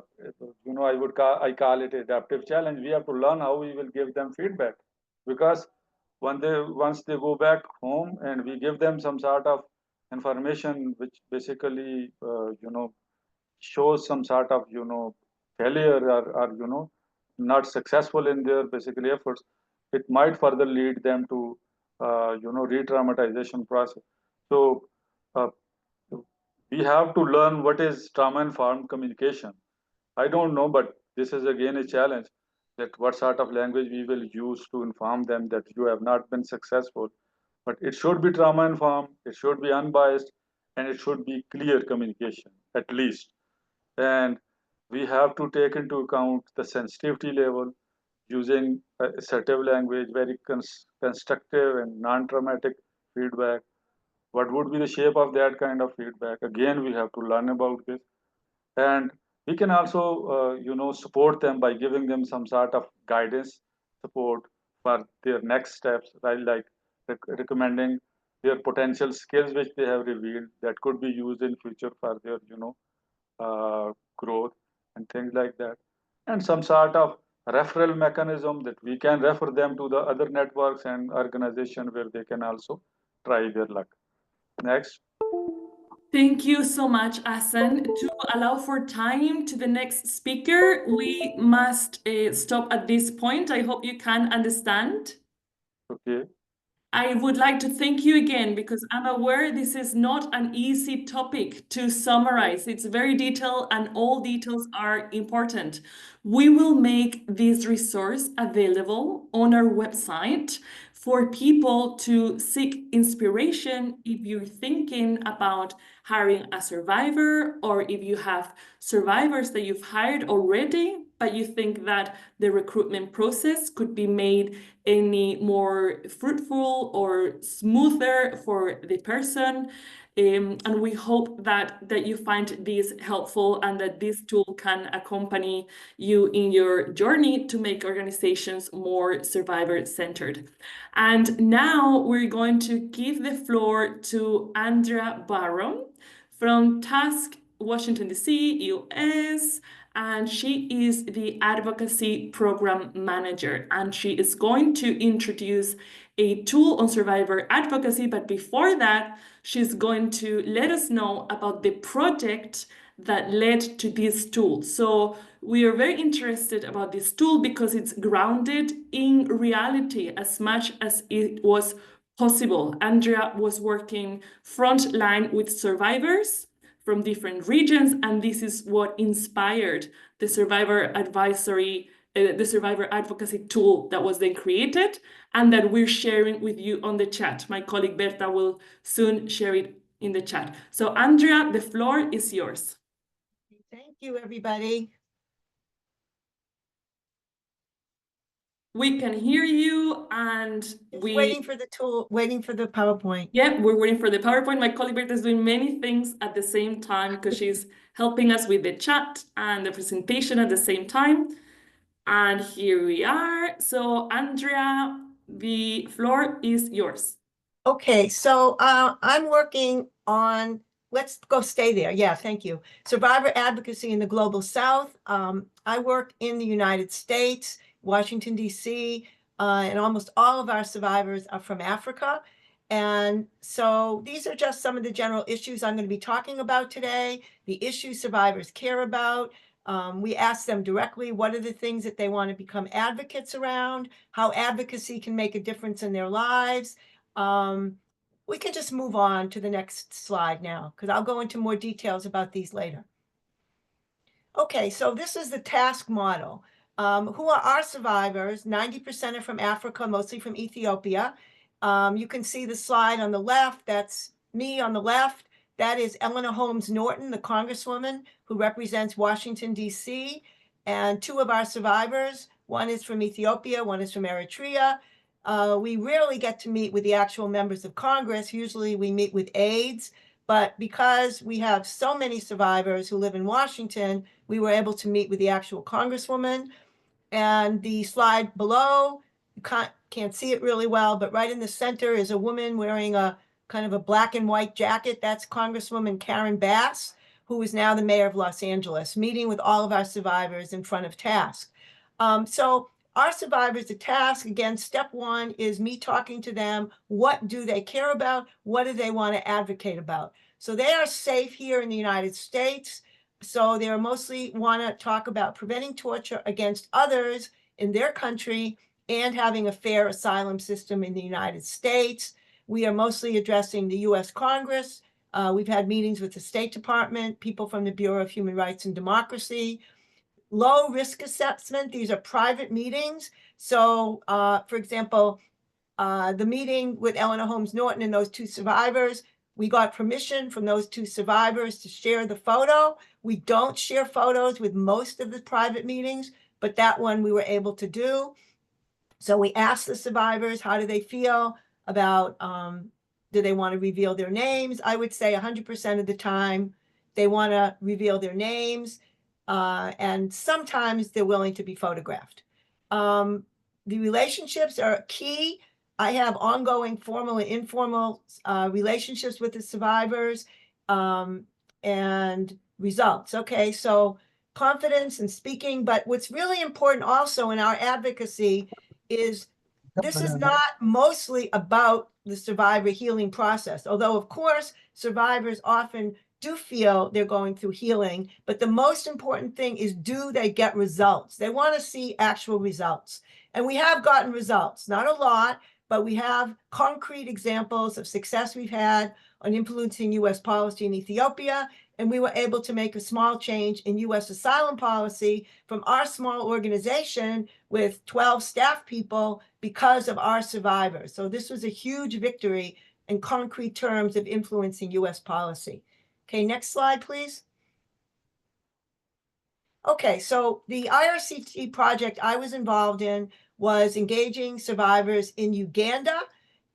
I call it adaptive challenge. We have to learn how we will give them feedback, because once they go back home and we give them some sort of information which basically shows some sort of failure, or not successful in their basically efforts, it might further lead them to re-traumatization process. So uh, we have to learn what is trauma-informed communication. I don't know, but this is again a challenge, that what sort of language we will use to inform them that you have not been successful. But it should be trauma-informed, it should be unbiased, and it should be clear communication, at least. And we have to take into account the sensitivity level, using assertive language, very constructive and non-traumatic feedback. What would be the shape of that kind of feedback? Again, we have to learn about this. And we can also support them by giving them some sort of guidance support for their next steps, right? Like recommending their potential skills which they have revealed that could be used in future for their growth and things like that. And some sort of referral mechanism that we can refer them to the other networks and organizations where they can also try their luck. Next. Thank you so much, Ahsan. To allow for time to the next speaker, we must stop at this point. I hope you can understand. Okay. I would like to thank you again, because I'm aware this is not an easy topic to summarize. It's very detailed and all details are important. We will make this resource available on our website for people to seek inspiration if you're thinking about hiring a survivor, or if you have survivors that you've hired already, but you think that the recruitment process could be made any more fruitful or smoother for the person. And we hope that you find this helpful, and that this tool can accompany you in your journey to make organizations more survivor-centered. And now we're going to give the floor to Andrea Barron from TASSC, Washington, D.C., US. And she is the Advocacy Program Manager, and she is going to introduce a tool on survivor advocacy. But before that, she's going to let us know about the project that led to this tool. So we are very interested about this tool because it's grounded in reality as much as it was possible. Andrea was working frontline with survivors from different regions, and this is what inspired the survivor advocacy tool that was then created, and that we're sharing with you on the chat. My colleague Berta will soon share it in the chat. So Andrea, the floor is yours. Thank you, everybody. We can hear you, and waiting for the tool, waiting for the PowerPoint. Yeah, we're waiting for the PowerPoint. My colleague Berta is doing many things at the same time, because she's helping us with the chat and the presentation at the same time. And here we are. So Andrea, the floor is yours. Okay, so I'm working on, let's go stay there. Yeah, thank you. Survivor advocacy in the Global South. I work in the United States, Washington, D.C., and almost all of our survivors are from Africa. And so these are just some of the general issues I'm going to be talking about today, the issues survivors care about. We ask them directly, what are the things that they want to become advocates around, how advocacy can make a difference in their lives. We can just move on to the next slide now, because I'll go into more details about these later. Okay, so this is the TASSC model. Who are our survivors? 90% are from Africa, mostly from Ethiopia. You can see the slide on the left. That's me on the left. That is Eleanor Holmes Norton, the Congresswoman who represents Washington, D.C. And two of our survivors, one is from Ethiopia, one is from Eritrea. We rarely get to meet with the actual members of Congress. Usually we meet with aides. But because we have so many survivors who live in Washington, we were able to meet with the actual Congresswoman. And the slide below, you can't see it really well, but right in the center is a woman wearing a kind of a black and white jacket, that's Congresswoman Karen Bass, who is now the mayor of Los Angeles, meeting with all of our survivors in front of TASSC. So our survivors at TASSC, again, step one is me talking to them. What do they care about? What do they want to advocate about? So they are safe here in the United States. So they mostly want to talk about preventing torture against others in their country and having a fair asylum system in the United States. We are mostly addressing the US Congress. We've had meetings with the State Department, people from the Bureau of Human Rights and Democracy. Low risk assessment, these are private meetings. So for example, the meeting with Eleanor Holmes Norton and those two survivors, we got permission from those two survivors to share the photo. We don't share photos with most of the private meetings, but that one we were able to do. So we asked the survivors, how do they feel about, do they want to reveal their names? I would say 100% of the time they want to reveal their names, and sometimes they're willing to be photographed. The relationships are key. I have ongoing formal and informal relationships with the survivors, and results. Okay, so confidence and speaking, but what's really important also in our advocacy is this is not mostly about the survivor healing process, although of course survivors often do feel they're going through healing, but the most important thing is, do they get results? They want to see actual results. And we have gotten results, not a lot, but we have concrete examples of success we've had on influencing US policy in Ethiopia. And we were able to make a small change in US asylum policy from our small organization with 12 staff people because of our survivors. So this was a huge victory in concrete terms of influencing US policy. Okay, next slide, please. Okay, so the IRCT project I was involved in was engaging survivors in Uganda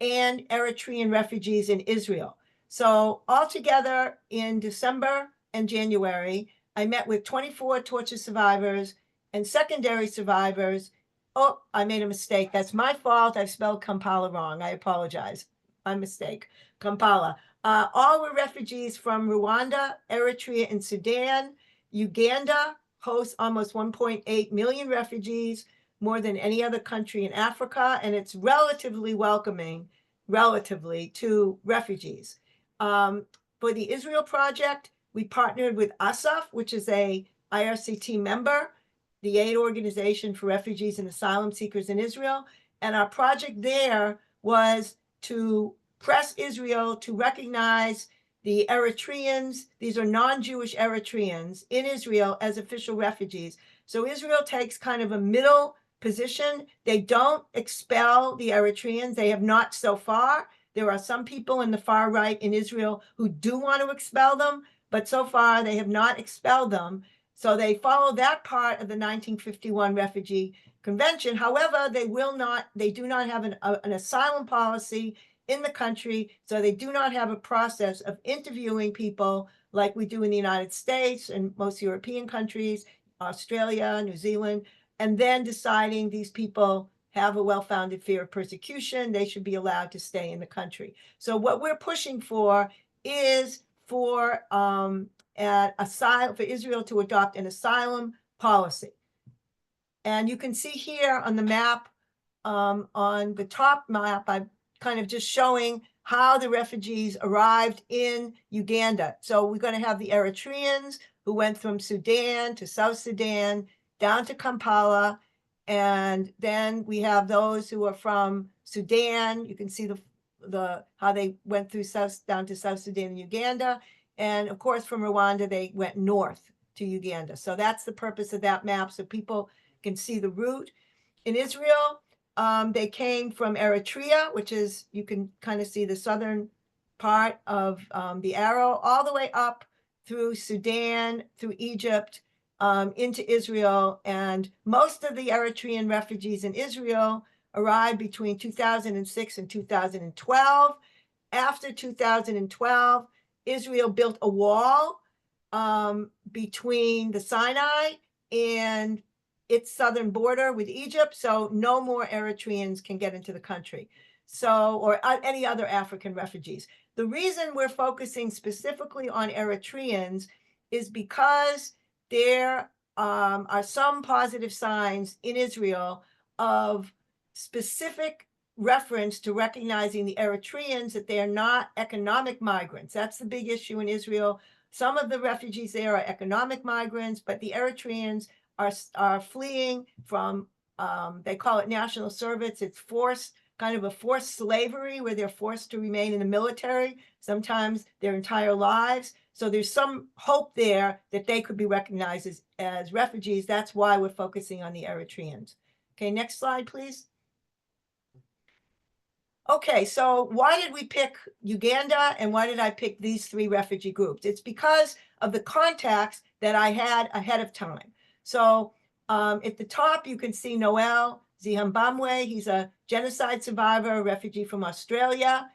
and Eritrean refugees in Israel. So altogether in December and January, I met with 24 torture survivors and secondary survivors. Oh, I made a mistake. That's my fault. I spelled Kampala wrong. I apologize. My mistake. Kampala. All were refugees from Rwanda, Eritrea, and Sudan. Uganda hosts almost 1.8 million refugees, more than any other country in Africa, and it's relatively welcoming, relatively, to refugees. For the Israel project, we partnered with ASAF, which is a IRCT member, the aid organization for refugees and asylum seekers in Israel. And our project there was to press Israel to recognize the Eritreans, these are non-Jewish Eritreans in Israel as official refugees. So Israel takes kind of a middle position. They don't expel the Eritreans. They have not so far. There are some people in the far right in Israel who do want to expel them, but so far they have not expelled them. So they follow that part of the 1951 Refugee Convention. However, they do not have an asylum policy in the country, so they do not have a process of interviewing people like we do in the United States and most European countries, Australia, New Zealand, and then deciding these people have a well-founded fear of persecution, they should be allowed to stay in the country. So what we're pushing for is for Israel to adopt an asylum policy. And you can see here on the map, on the top map, I'm kind of just showing how the refugees arrived in Uganda. So we're going to have the Eritreans who went from Sudan to South Sudan, down to Kampala, and then we have those who are from Sudan. You can see how they went through down to South Sudan and Uganda. And of course, from Rwanda, they went north to Uganda. So that's the purpose of that map, so people can see the route. In Israel, they came from Eritrea, which is, you can kind of see the southern part of the arrow, all the way up through Sudan, through Egypt, into Israel. And most of the Eritrean refugees in Israel arrived between 2006 and 2012. After 2012, Israel built a wall between the Sinai and its southern border with Egypt, so no more Eritreans can get into the country. So, or any other African refugees. The reason we're focusing specifically on Eritreans is because there are some positive signs in Israel of specific reference to recognizing the Eritreans, that they are not economic migrants. That's the big issue in Israel. Some of the refugees there are economic migrants, but the Eritreans are fleeing from, they call it national service. It's forced, kind of a forced slavery where they're forced to remain in the military, sometimes their entire lives. So there's some hope there that they could be recognized as refugees. That's why we're focusing on the Eritreans. Okay, next slide, please. Okay, so why did we pick Uganda and why did I pick these three refugee groups? It's because of the contacts that I had ahead of time. So at the top, you can see Noel Zimbabwe. He's a genocide survivor, a refugee from Australia.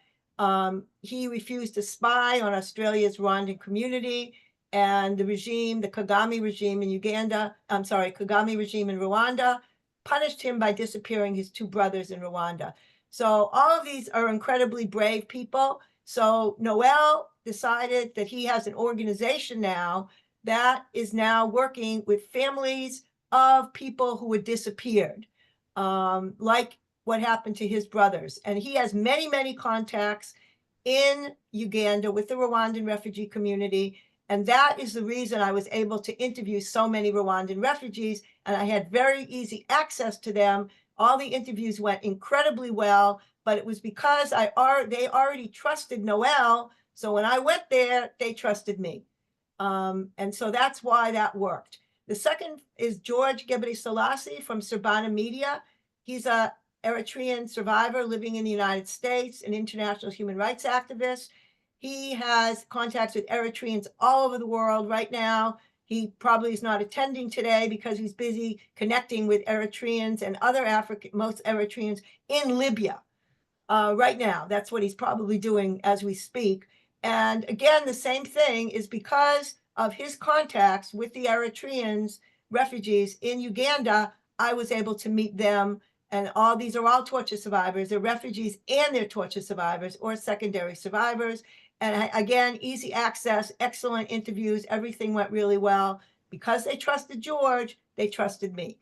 He refused to spy on Australia's Rwandan community, and the regime, the Kagame regime in Uganda, Kagame regime in Rwanda, punished him by disappearing his two brothers in Rwanda. So all of these are incredibly brave people. So Noel decided that he has an organization now that is now working with families of people who had disappeared, like what happened to his brothers. And he has many, many contacts in Uganda with the Rwandan refugee community. And that is the reason I was able to interview so many Rwandan refugees, and I had very easy access to them. All the interviews went incredibly well, but it was because they already trusted Noel. So when I went there, they trusted me. And so that's why that worked. The second is George Gebri Selassie from Surbana Media. He's a Eritrean survivor living in the United States, an international human rights activist. He has contacts with Eritreans all over the world right now. He probably is not attending today because he's busy connecting with Eritreans and other most Eritreans in Libya right now. That's what he's probably doing as we speak. And again, the same thing is because of his contacts with the Eritreans, refugees in Uganda, I was able to meet them. And all these are all torture survivors. They're refugees and they're torture survivors or secondary survivors. And again, easy access, excellent interviews. Everything went really well. Because they trusted George, they trusted me.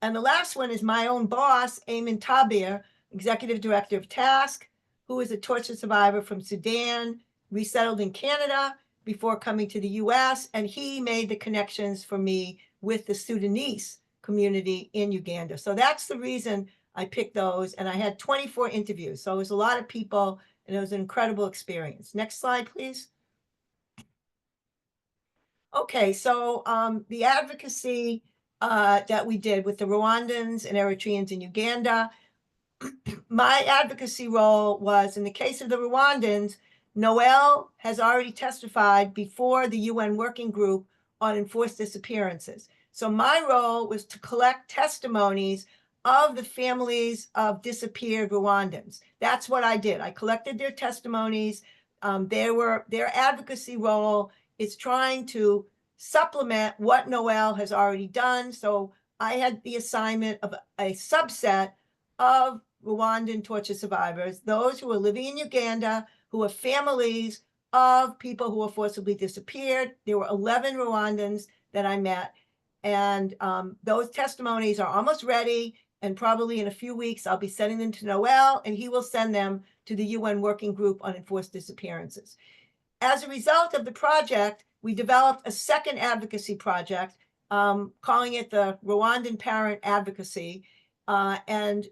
And the last one is my own boss, Eamon Tabir, Executive Director of TASSC, who is a torture survivor from Sudan, resettled in Canada before coming to the US. And he made the connections for me with the Sudanese community in Uganda. So that's the reason I picked those. And I had 24 interviews. So it was a lot of people and it was an incredible experience. Next slide, please. Okay, so the advocacy that we did with the Rwandans and Eritreans in Uganda, my advocacy role was, in the case of the Rwandans, Noel has already testified before the UN Working Group on Enforced Disappearances. So my role was to collect testimonies of the families of disappeared Rwandans. That's what I did. I collected their testimonies. Their advocacy role is trying to supplement what Noel has already done. So I had the assignment of a subset of Rwandan torture survivors, those who are living in Uganda, who are families of people who were forcibly disappeared. There were 11 Rwandans that I met. And those testimonies are almost ready. And probably in a few weeks, I'll be sending them to Noel, and he will send them to the UN Working Group on Enforced Disappearances. As a result of the project, we developed a second advocacy project, calling it the Rwandan Parent Advocacy. And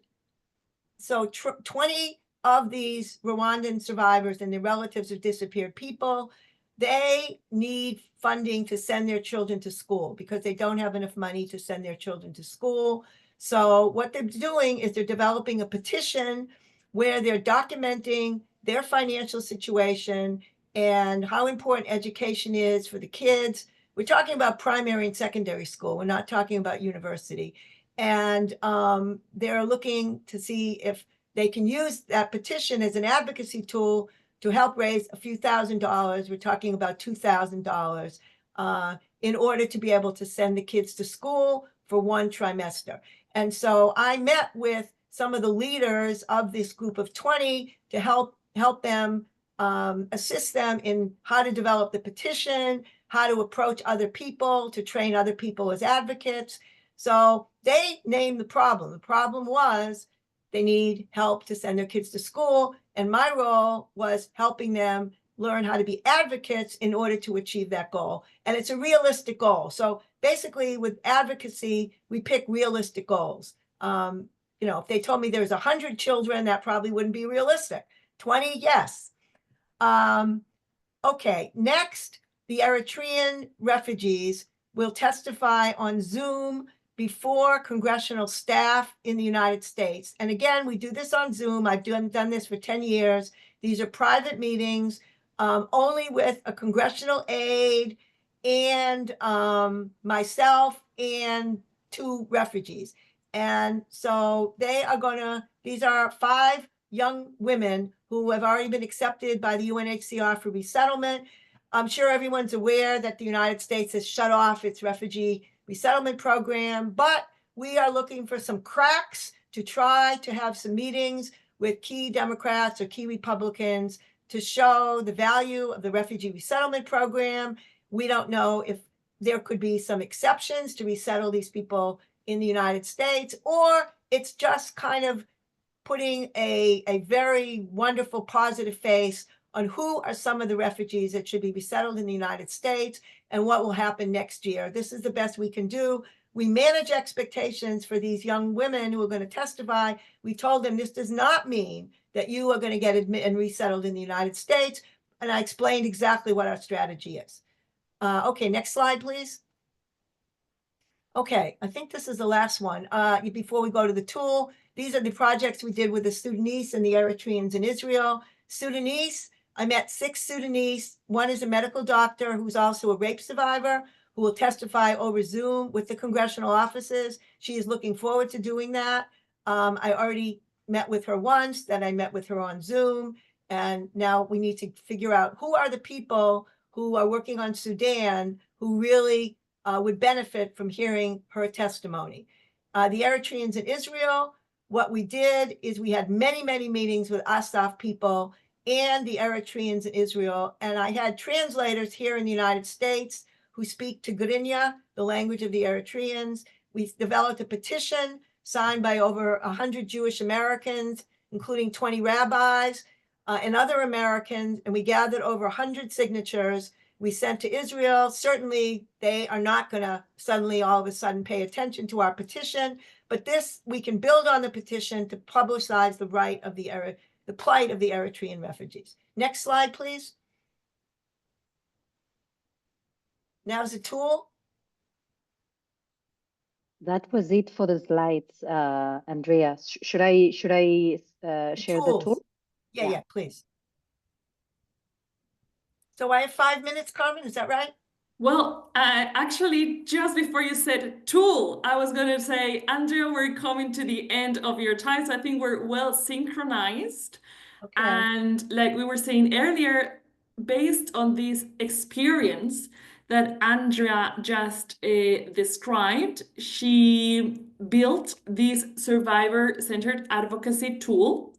so 20 of these Rwandan survivors and their relatives of disappeared people, they need funding to send their children to school because they don't have enough money to send their children to school. So what they're doing is they're developing a petition where they're documenting their financial situation and how important education is for the kids. We're talking about primary and secondary school. We're not talking about university. And they're looking to see if they can use that petition as an advocacy tool to help raise a few $1,000s. We're talking about $2,000 in order to be able to send the kids to school for one trimester. And so I met with some of the leaders of this group of 20 to help them assist them in how to develop the petition, how to approach other people, to train other people as advocates. So they named the problem. The problem was they need help to send their kids to school. And my role was helping them learn how to be advocates in order to achieve that goal. And it's a realistic goal. So basically with advocacy, we pick realistic goals. You know, if they told me there's 100 children, that probably wouldn't be realistic. 20, yes. Okay, next, the Eritrean refugees will testify on Zoom before congressional staff in the United States. And again, we do this on Zoom. I've done this for 10 years. These are private meetings, only with a congressional aide and myself and 2 refugees. And so they are gonna, these are 5 young women who have already been accepted by the UNHCR for resettlement. I'm sure everyone's aware that the United States has shut off its refugee resettlement program, but we are looking for some cracks to try to have some meetings with key Democrats or key Republicans to show the value of the refugee resettlement program. We don't know if there could be some exceptions to resettle these people in the United States, or it's just kind of putting a very wonderful positive face on who are some of the refugees that should be resettled in the United States and what will happen next year. This is the best we can do. We manage expectations for these young women who are going to testify. We told them this does not mean that you are going to get admitted and resettled in the United States. And I explained exactly what our strategy is. Okay, next slide, please. Okay, I think this is the last one. Before we go to the tool, these are the projects we did with the Sudanese and the Eritreans in Israel. Sudanese, I met 6 Sudanese. One is a medical doctor who's also a rape survivor who will testify over Zoom with the congressional offices. She is looking forward to doing that. I already met with her once, then I met with her on Zoom. And now we need to figure out who are the people who are working on Sudan who really would benefit from hearing her testimony. The Eritreans in Israel, what we did is we had many, many meetings with Asaf people and the Eritreans in Israel. And I had translators here in the United States who speak Tigrinya, the language of the Eritreans. We developed a petition signed by over 100 Jewish Americans, including 20 rabbis and other Americans. And we gathered over 100 signatures. We sent to Israel. Certainly, they are not going to suddenly all of a sudden pay attention to our petition, but this, we can build on the petition to publicize the plight of the Eritrean refugees. Next slide, please. Now's the tool. That was it for the slides, Andrea. Should I share the tool? Yeah, please. So I have 5 minutes, Carmen, is that right? Well, actually, just before you said tool, I was going to say, Andrea, we're coming to the end of your time. So I think we're well synchronized. Okay. And like we were saying earlier, based on this experience that Andrea just described, she built this survivor-centered advocacy tool.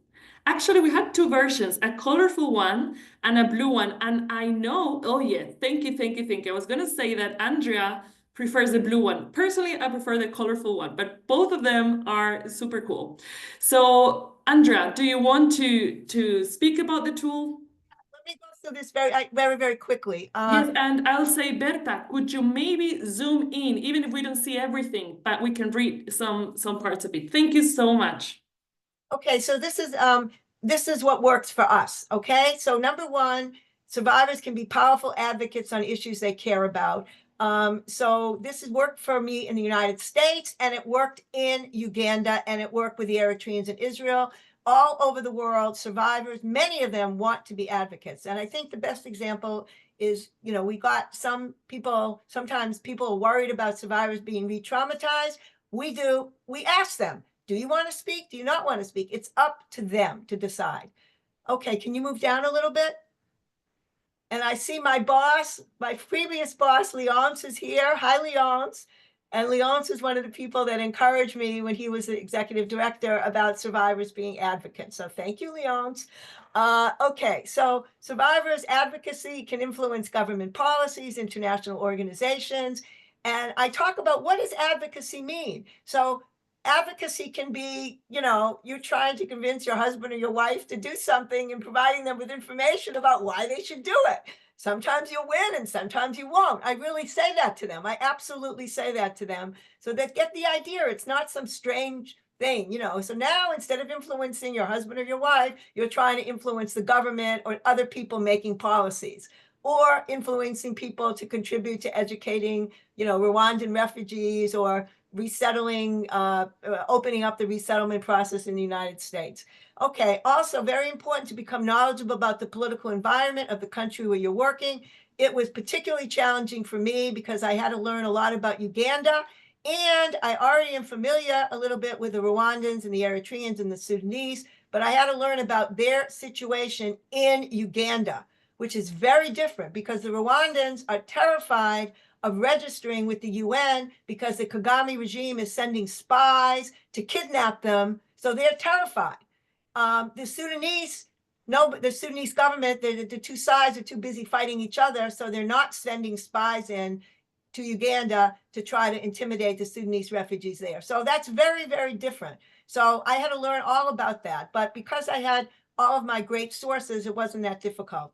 Actually, we had 2 versions, a colorful one and a blue one. And I know, oh yeah, thank you. I was going to say that Andrea prefers the blue one. Personally, I prefer the colorful one, but both of them are super cool. So Andrea, do you want to speak about the tool? Let me go through this very quickly. Yes, and I'll say, Berta, could you maybe zoom in, even if we don't see everything, but we can read some parts of it. Thank you so much. Okay, so this is what works for us, okay? So number 1, survivors can be powerful advocates on issues they care about. So this has worked for me in the United States, and it worked in Uganda, and it worked with the Eritreans in Israel. All over the world, survivors, many of them want to be advocates. And I think the best example is, you know, we got some people, sometimes people are worried about survivors being re-traumatized. We ask them, do you want to speak? Do you not want to speak? It's up to them to decide. Okay, can you move down a little bit? And I see my boss, my previous boss, Leonce, is here. Hi, Leonce. And Leonce is one of the people that encouraged me when he was the executive director about survivors being advocates. So thank you, Leonce. Okay, so survivors advocacy can influence government policies, international organizations. And I talk about what does advocacy mean? So advocacy can be, you know, you're trying to convince your husband or your wife to do something and providing them with information about why they should do it. Sometimes you'll win and sometimes you won't. I really say that to them. I absolutely say that to them so they get the idea. It's not some strange thing, you know. So now instead of influencing your husband or your wife, you're trying to influence the government or other people making policies, or influencing people to contribute to educating, you know, Rwandan refugees, or resettling, opening up the resettlement process in the United States. Okay, also very important to become knowledgeable about the political environment of the country where you're working. It was particularly challenging for me because I had to learn a lot about Uganda, and I already am familiar a little bit with the Rwandans and the Eritreans and the Sudanese, but I had to learn about their situation in Uganda, which is very different because the Rwandans are terrified of registering with the UN because the Kagame regime is sending spies to kidnap them. So they're terrified. The Sudanese, no, but the Sudanese government, the two sides are too busy fighting each other. So they're not sending spies in to Uganda to try to intimidate the Sudanese refugees there. So that's very, very different. So I had to learn all about that. But because I had all of my great sources, it wasn't that difficult.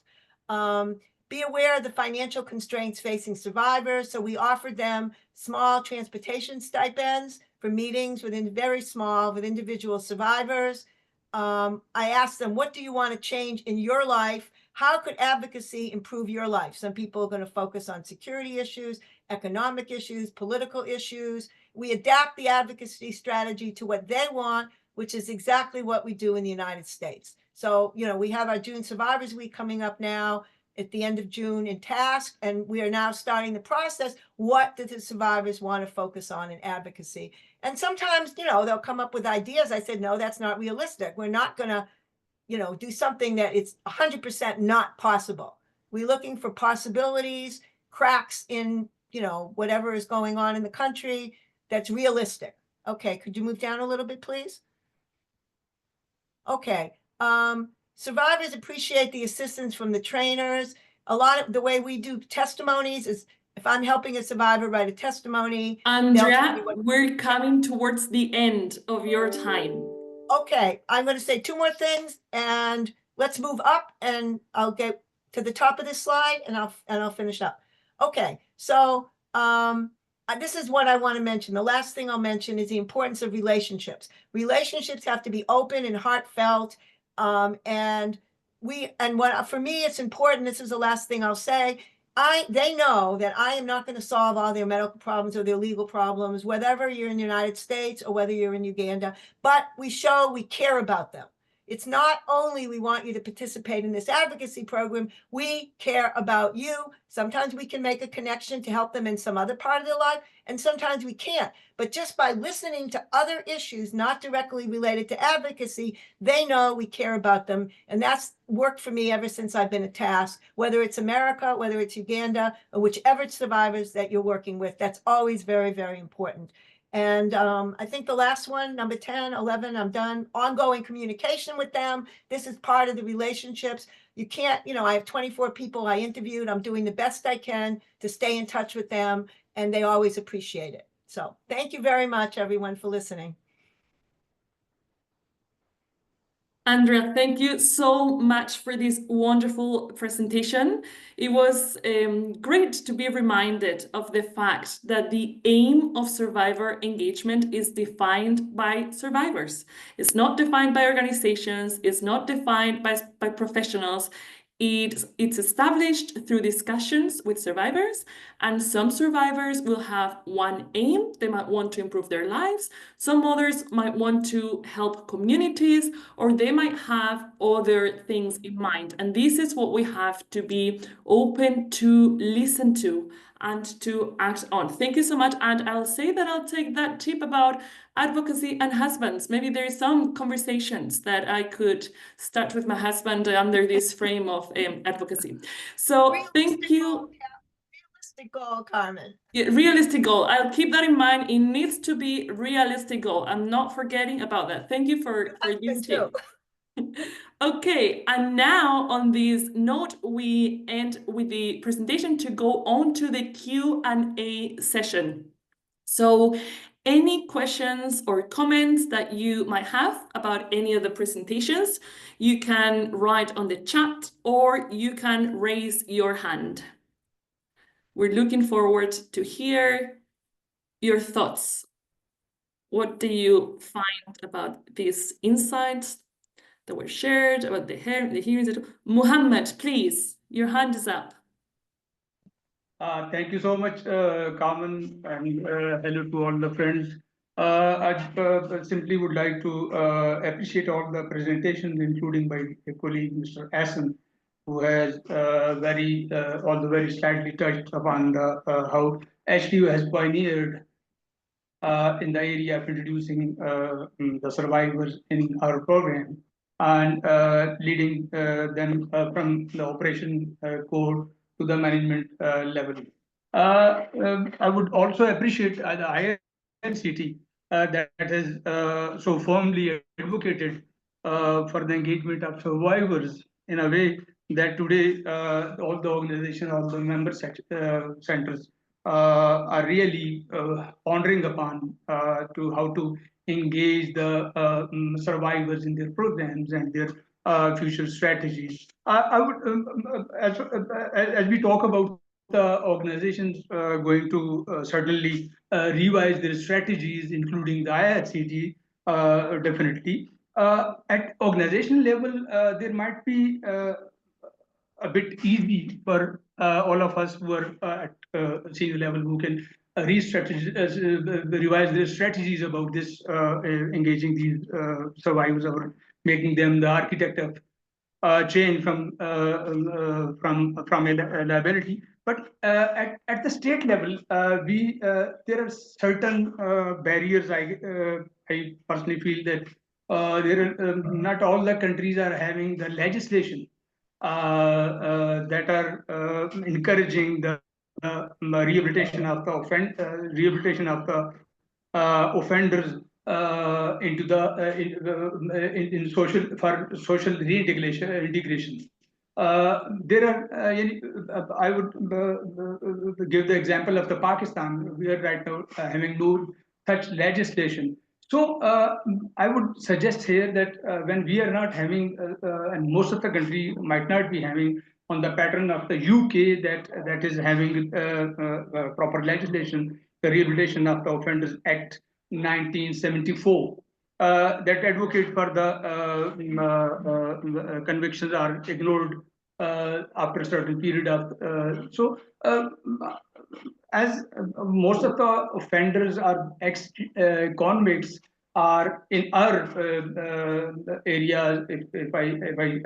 Be aware of the financial constraints facing survivors. So we offered them small transportation stipends for meetings within very small with individual survivors. I asked them, what do you want to change in your life? How could advocacy improve your life? Some people are going to focus on security issues, economic issues, political issues. We adapt the advocacy strategy to what they want, which is exactly what we do in the United States. So, you know, we have our June Survivors Week coming up now at the end of June in TASSC, and we are now starting the process. What do the survivors want to focus on in advocacy? And sometimes, you know, they'll come up with ideas. I said, no, that's not realistic. We're not going to, you know, do something that it's 100% not possible. We're looking for possibilities, cracks in, you know, whatever is going on in the country that's realistic. Okay, could you move down a little bit, please? Okay. Survivors appreciate the assistance from the trainers. A lot of the way we do testimonies is if I'm helping a survivor write a testimony. Andrea, we're coming towards the end of your time. Okay, I'm going to say two more things and let's move up and I'll get to the top of this slide and I'll finish up. Okay, so this is what I want to mention. The last thing I'll mention is the importance of relationships. Relationships have to be open and heartfelt. And what for me, it's important. This is the last thing I'll say. They know that I am not going to solve all their medical problems or their legal problems, whether you're in the United States or whether you're in Uganda, but we show we care about them. It's not only we want you to participate in this advocacy program, we care about you. Sometimes we can make a connection to help them in some other part of their life, and sometimes we can't. But just by listening to other issues not directly related to advocacy, they know we care about them. And that's worked for me ever since I've been at TASSC, whether it's America, whether it's Uganda, or whichever survivors that you're working with. That's always very, very important. And I think the last one, number 10, 11, I'm done. Ongoing communication with them. This is part of the relationships. You can't, you know, I have 24 people I interviewed. I'm doing the best I can to stay in touch with them, and they always appreciate it. So thank you very much, everyone, for listening. Andrea, thank you so much for this wonderful presentation. It was great to be reminded of the fact that the aim of survivor engagement is defined by survivors. It's not defined by organizations. It's not defined by professionals. It's established through discussions with survivors, and some survivors will have one aim. They might want to improve their lives. Some others might want to help communities, or they might have other things in mind. And this is what we have to be open to listen to and to act on. Thank you so much. And I'll say that I'll take that tip about advocacy and husbands. Maybe there's some conversations that I could start with my husband under this frame of advocacy. So thank you. realistic goal, Carmen. Yeah, realistic goal. I'll keep that in mind. It needs to be realistic goal. I'm not forgetting about that. Thank you for this tip. Okay, and now on this note, we end with the presentation to go on to the Q&A session. So any questions or comments that you might have about any of the presentations, you can write on the chat or you can raise your hand. We're looking forward to hear your thoughts. What do you find about these insights that were shared about the hearings? Mohammed, please, your hand is up. Thank you so much, Carmen, and hello to all the friends. I simply would like to appreciate all the presentations, including my colleague, Mr. Ahsan, who has very slightly touched upon how HTU has pioneered in the area of introducing the survivors in our program and leading them from the operation core to the management level. I would also appreciate the IRCT that has so firmly advocated for the engagement of survivors in a way that today all the organizations, all the member centers are really pondering upon to how to engage the survivors in their programs and their future strategies. I would, as we talk about the organizations going to certainly revise their strategies, including the IRCT, definitely. At organizational level, there might be a bit easy for all of us who are at senior level who can revise their strategies about this, engaging these survivors or making them the architect of change from a liability. But at the state level, there are certain barriers. I personally feel that not all the countries are having the legislation that are encouraging the rehabilitation of the offenders into the in social integration. There are I would give the example of the Pakistan. We are right now having no such legislation. So I would suggest here that when we are not having, and most of the country might not be having on the pattern of the UK that is having proper legislation, the Rehabilitation of the Offenders Act 1974, that advocate for the convictions are ignored after a certain period of as most of the offenders are ex-convicts are in our areas. If I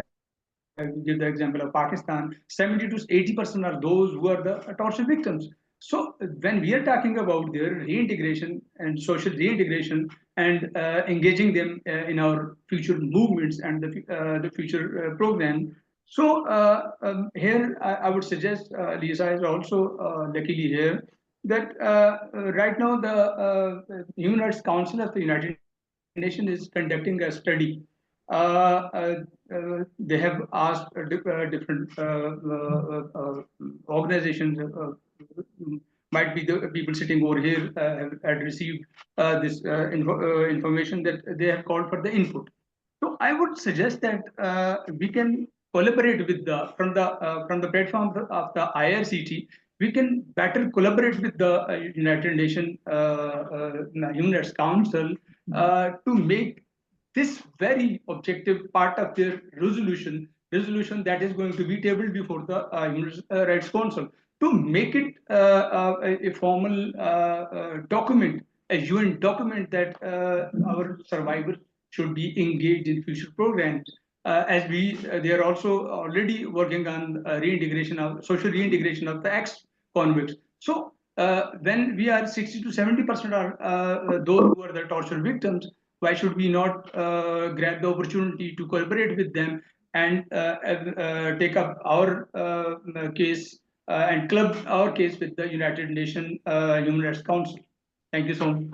give the example of Pakistan, 70 to 80% are those who are the torture victims. So when we are talking about their reintegration and social reintegration and engaging them in our future movements and the future program. So here I would suggest, Lisa is also luckily here, that right now the Human Rights Council of the United Nations is conducting a study. They have asked different organizations, might be the people sitting over here had received this information that they have called for the input. So I would suggest that we can collaborate with from the platform of the IRCT. We can better collaborate with the United Nations Human Rights Council to make this very objective part of their resolution that is going to be tabled before the Human Rights Council, to make it a formal document, a UN document that our survivors should be engaged in future programs. As they are also already working on reintegration of social reintegration of the ex-convicts. So when we are 60 to 70% are those who are the torture victims, why should we not grab the opportunity to collaborate with them and take up our case and clubbed our case with the United Nations Human Rights Council. Thank you so much.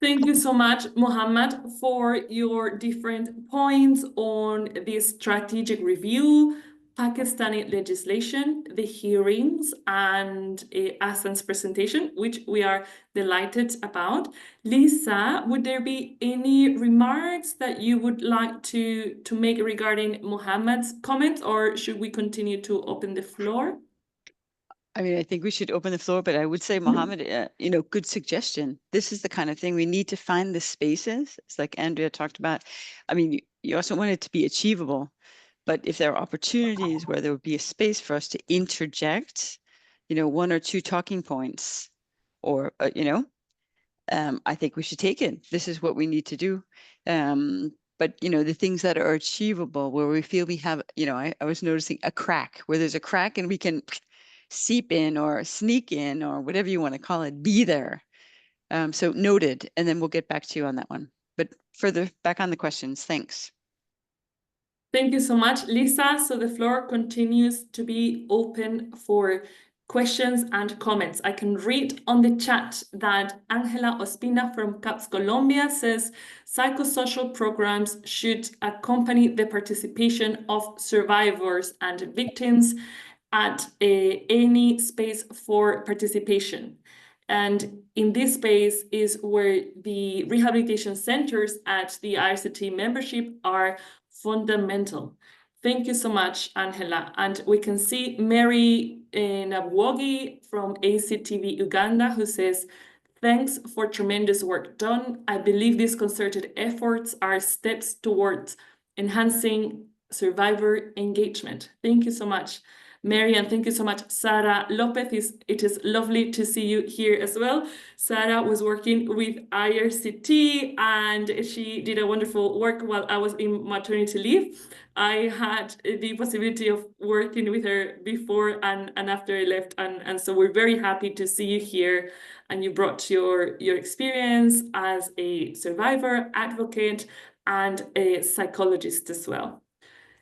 Thank you so much, Mohammed, for your different points on this strategic review, Pakistani legislation, the hearings, and Ahsan's presentation, which we are delighted about. Lisa, would there be any remarks that you would like to make regarding Mohammed's comments, or should we continue to open the floor? I mean, I think we should open the floor, but I would say, Mohammed, you know, good suggestion. This is the kind of thing we need to find the spaces. It's like Andrea talked about. I mean, you also want it to be achievable, but if there are opportunities where there would be a space for us to interject, you know, one or two talking points, or, you know, I think we should take it. This is what we need to do. But, you know, the things that are achievable, where we feel we have, you know, I was noticing a crack, where there's a crack and we can seep in or sneak in or whatever you want to call it, be there. So noted, and then we'll get back to you on that one. But further back on the questions, thanks. Thank you so much, Lisa. So the floor continues to be open for questions and comments. I can read on the chat that Angela Ospina from CAPS Colombia says psychosocial programs should accompany the participation of survivors and victims at any space for participation. And in this space is where the rehabilitation centers at the IRCT membership are fundamental. Thank you so much, Angela. And we can see Mary Nabwogi from ACTV Uganda, who says, thanks for tremendous work done. I believe these concerted efforts are steps towards enhancing survivor engagement. Thank you so much, Mary, and thank you so much, Sara Lopez. It is lovely to see you here as well. Sara was working with IRCT and she did a wonderful work while I was in maternity leave. I had the possibility of working with her before and after I left, and so we're very happy to see you here, and you brought your experience as a survivor, advocate, and a psychologist as well.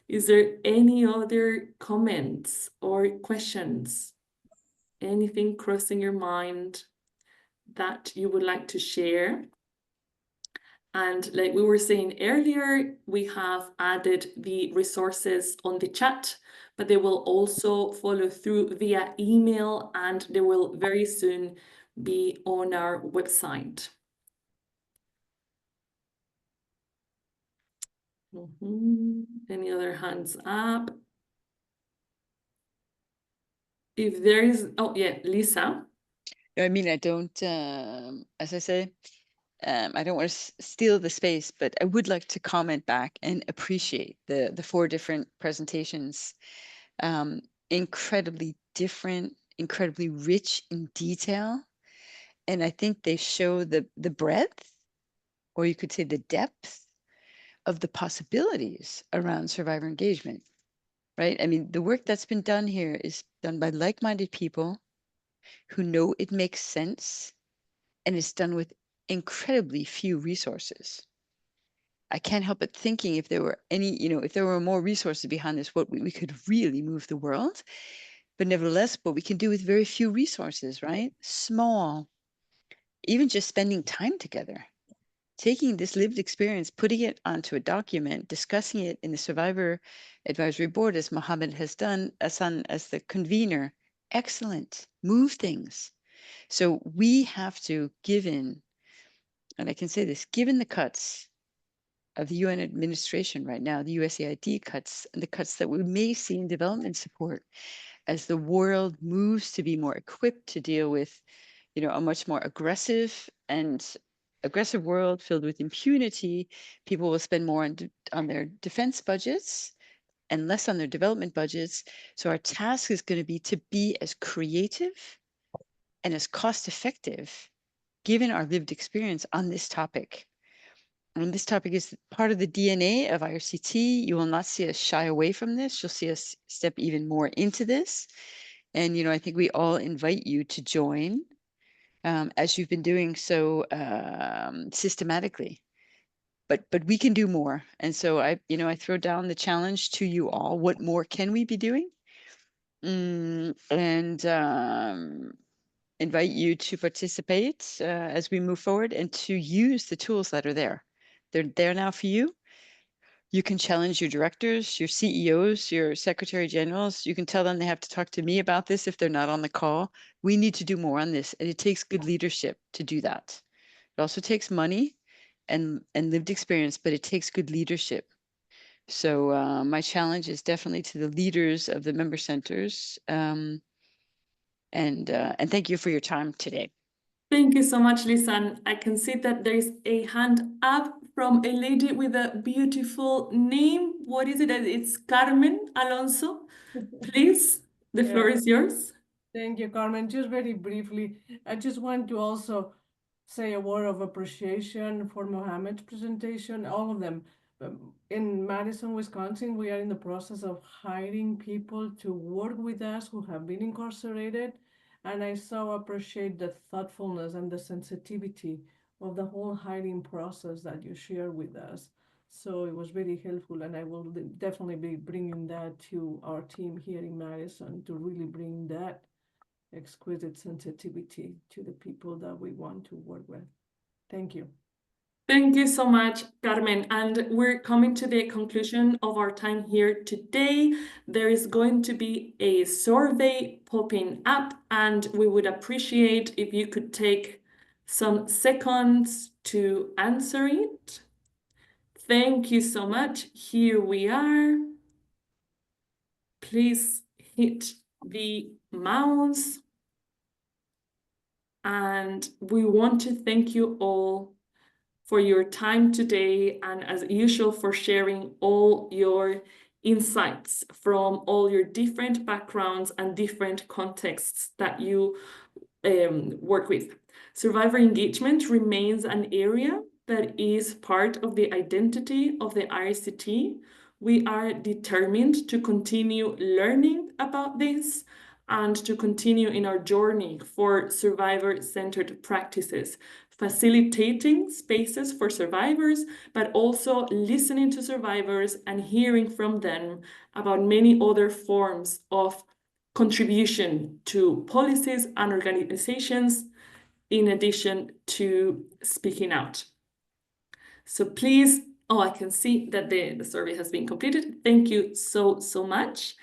Is there any other comments or questions? Anything crossing your mind that you would like to share? And like we were saying earlier, we have added the resources on the chat, but they will also follow through via email, and they will very soon be on our website. Any other hands up? If there is, oh yeah, Lisa. I mean, I don't, as I say, I don't want to steal the space, but I would like to comment back and appreciate the 4 different presentations. Incredibly different, incredibly rich in detail. And I think they show the breadth, or you could say the depth, of the possibilities around survivor engagement, right? I mean, the work that's been done here is done by like-minded people who know it makes sense, and it's done with incredibly few resources. I can't help but thinking if there were any, you know, if there were more resources behind this, what we could really move the world. But nevertheless, what we can do with very few resources, right? Small, even just spending time together. Taking this lived experience, putting it onto a document, discussing it in the Survivor Advisory Board, as Mohammed has done, Ahsan as the convener. Excellent. Move things. So we have to, given, and I can say this, given the cuts of the UN administration right now, the USAID cuts, and the cuts that we may see in development support, as the world moves to be more equipped to deal with, you know, a much more aggressive world filled with impunity, people will spend more on their defense budgets and less on their development budgets. So our task is going to be as creative and as cost effective, given our lived experience on this topic. And this topic is part of the DNA of IRCT. You will not see us shy away from this. You'll see us step even more into this. And, you know, I think we all invite you to join, as you've been doing so systematically. but we can do more. And so I throw down the challenge to you all. What more can we be doing? And invite you to participate as we move forward and to use the tools that are there. They're there now for you. You can challenge your directors, your CEOs, your secretary generals. You can tell them they have to talk to me about this if they're not on the call. We need to do more on this. And it takes good leadership to do that. It also takes money and lived experience, but it takes good leadership. So my challenge is definitely to the leaders of the member centers. And thank you for your time today. Thank you so much, Lisa. And I can see that there is a hand up from a lady with a beautiful name. What is it? It's Carmen Alonso. Please, the floor is yours. Thank you, Carmen. Just very briefly, I just want to also say a word of appreciation for Mohammed's presentation, all of them. In Madison, Wisconsin, we are in the process of hiring people to work with us who have been incarcerated. And I so appreciate the thoughtfulness and the sensitivity of the whole hiring process that you share with us. So it was very helpful, and I will definitely be bringing that to our team here in Madison to really bring that exquisite sensitivity to the people that we want to work with. Thank you. Thank you so much, Carmen. And we're coming to the conclusion of our time here today. There is going to be a survey popping up, and we would appreciate if you could take some seconds to answer it. Thank you so much. Here we are. Please hit the mouse. And we want to thank you all for your time today, and as usual for sharing all your insights from all your different backgrounds and different contexts that you work with. Survivor engagement remains an area that is part of the identity of the IRCT. We are determined to continue learning about this and to continue in our journey for survivor-centered practices, facilitating spaces for survivors, but also listening to survivors and hearing from them about many other forms of contribution to policies and organizations, in addition to speaking out. So please, I can see that the survey has been completed. Thank you so much.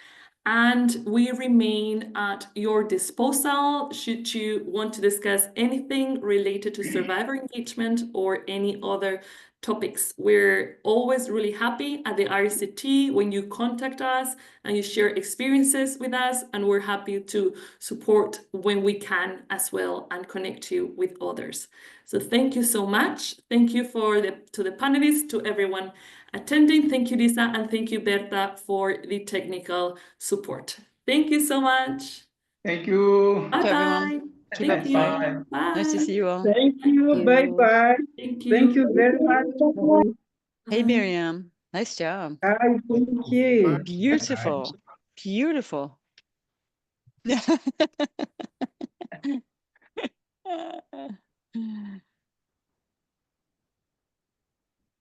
And we remain at your disposal should you want to discuss anything related to survivor engagement or any other topics. We're always really happy at the IRCT when you contact us and you share experiences with us, and we're happy to support when we can as well and connect you with others. So thank you so much. Thank you to the panelists, to everyone attending. Thank you, Lisa, and thank you, Berta, for the technical support. Thank you so much. Thank you. Bye-bye. Thank you. Bye. Bye. Nice to see you all. Thank you. Bye-bye. Thank you. Thank you very much. Hey, Mirriam. Nice job. Hi, thank you. Beautiful. Beautiful.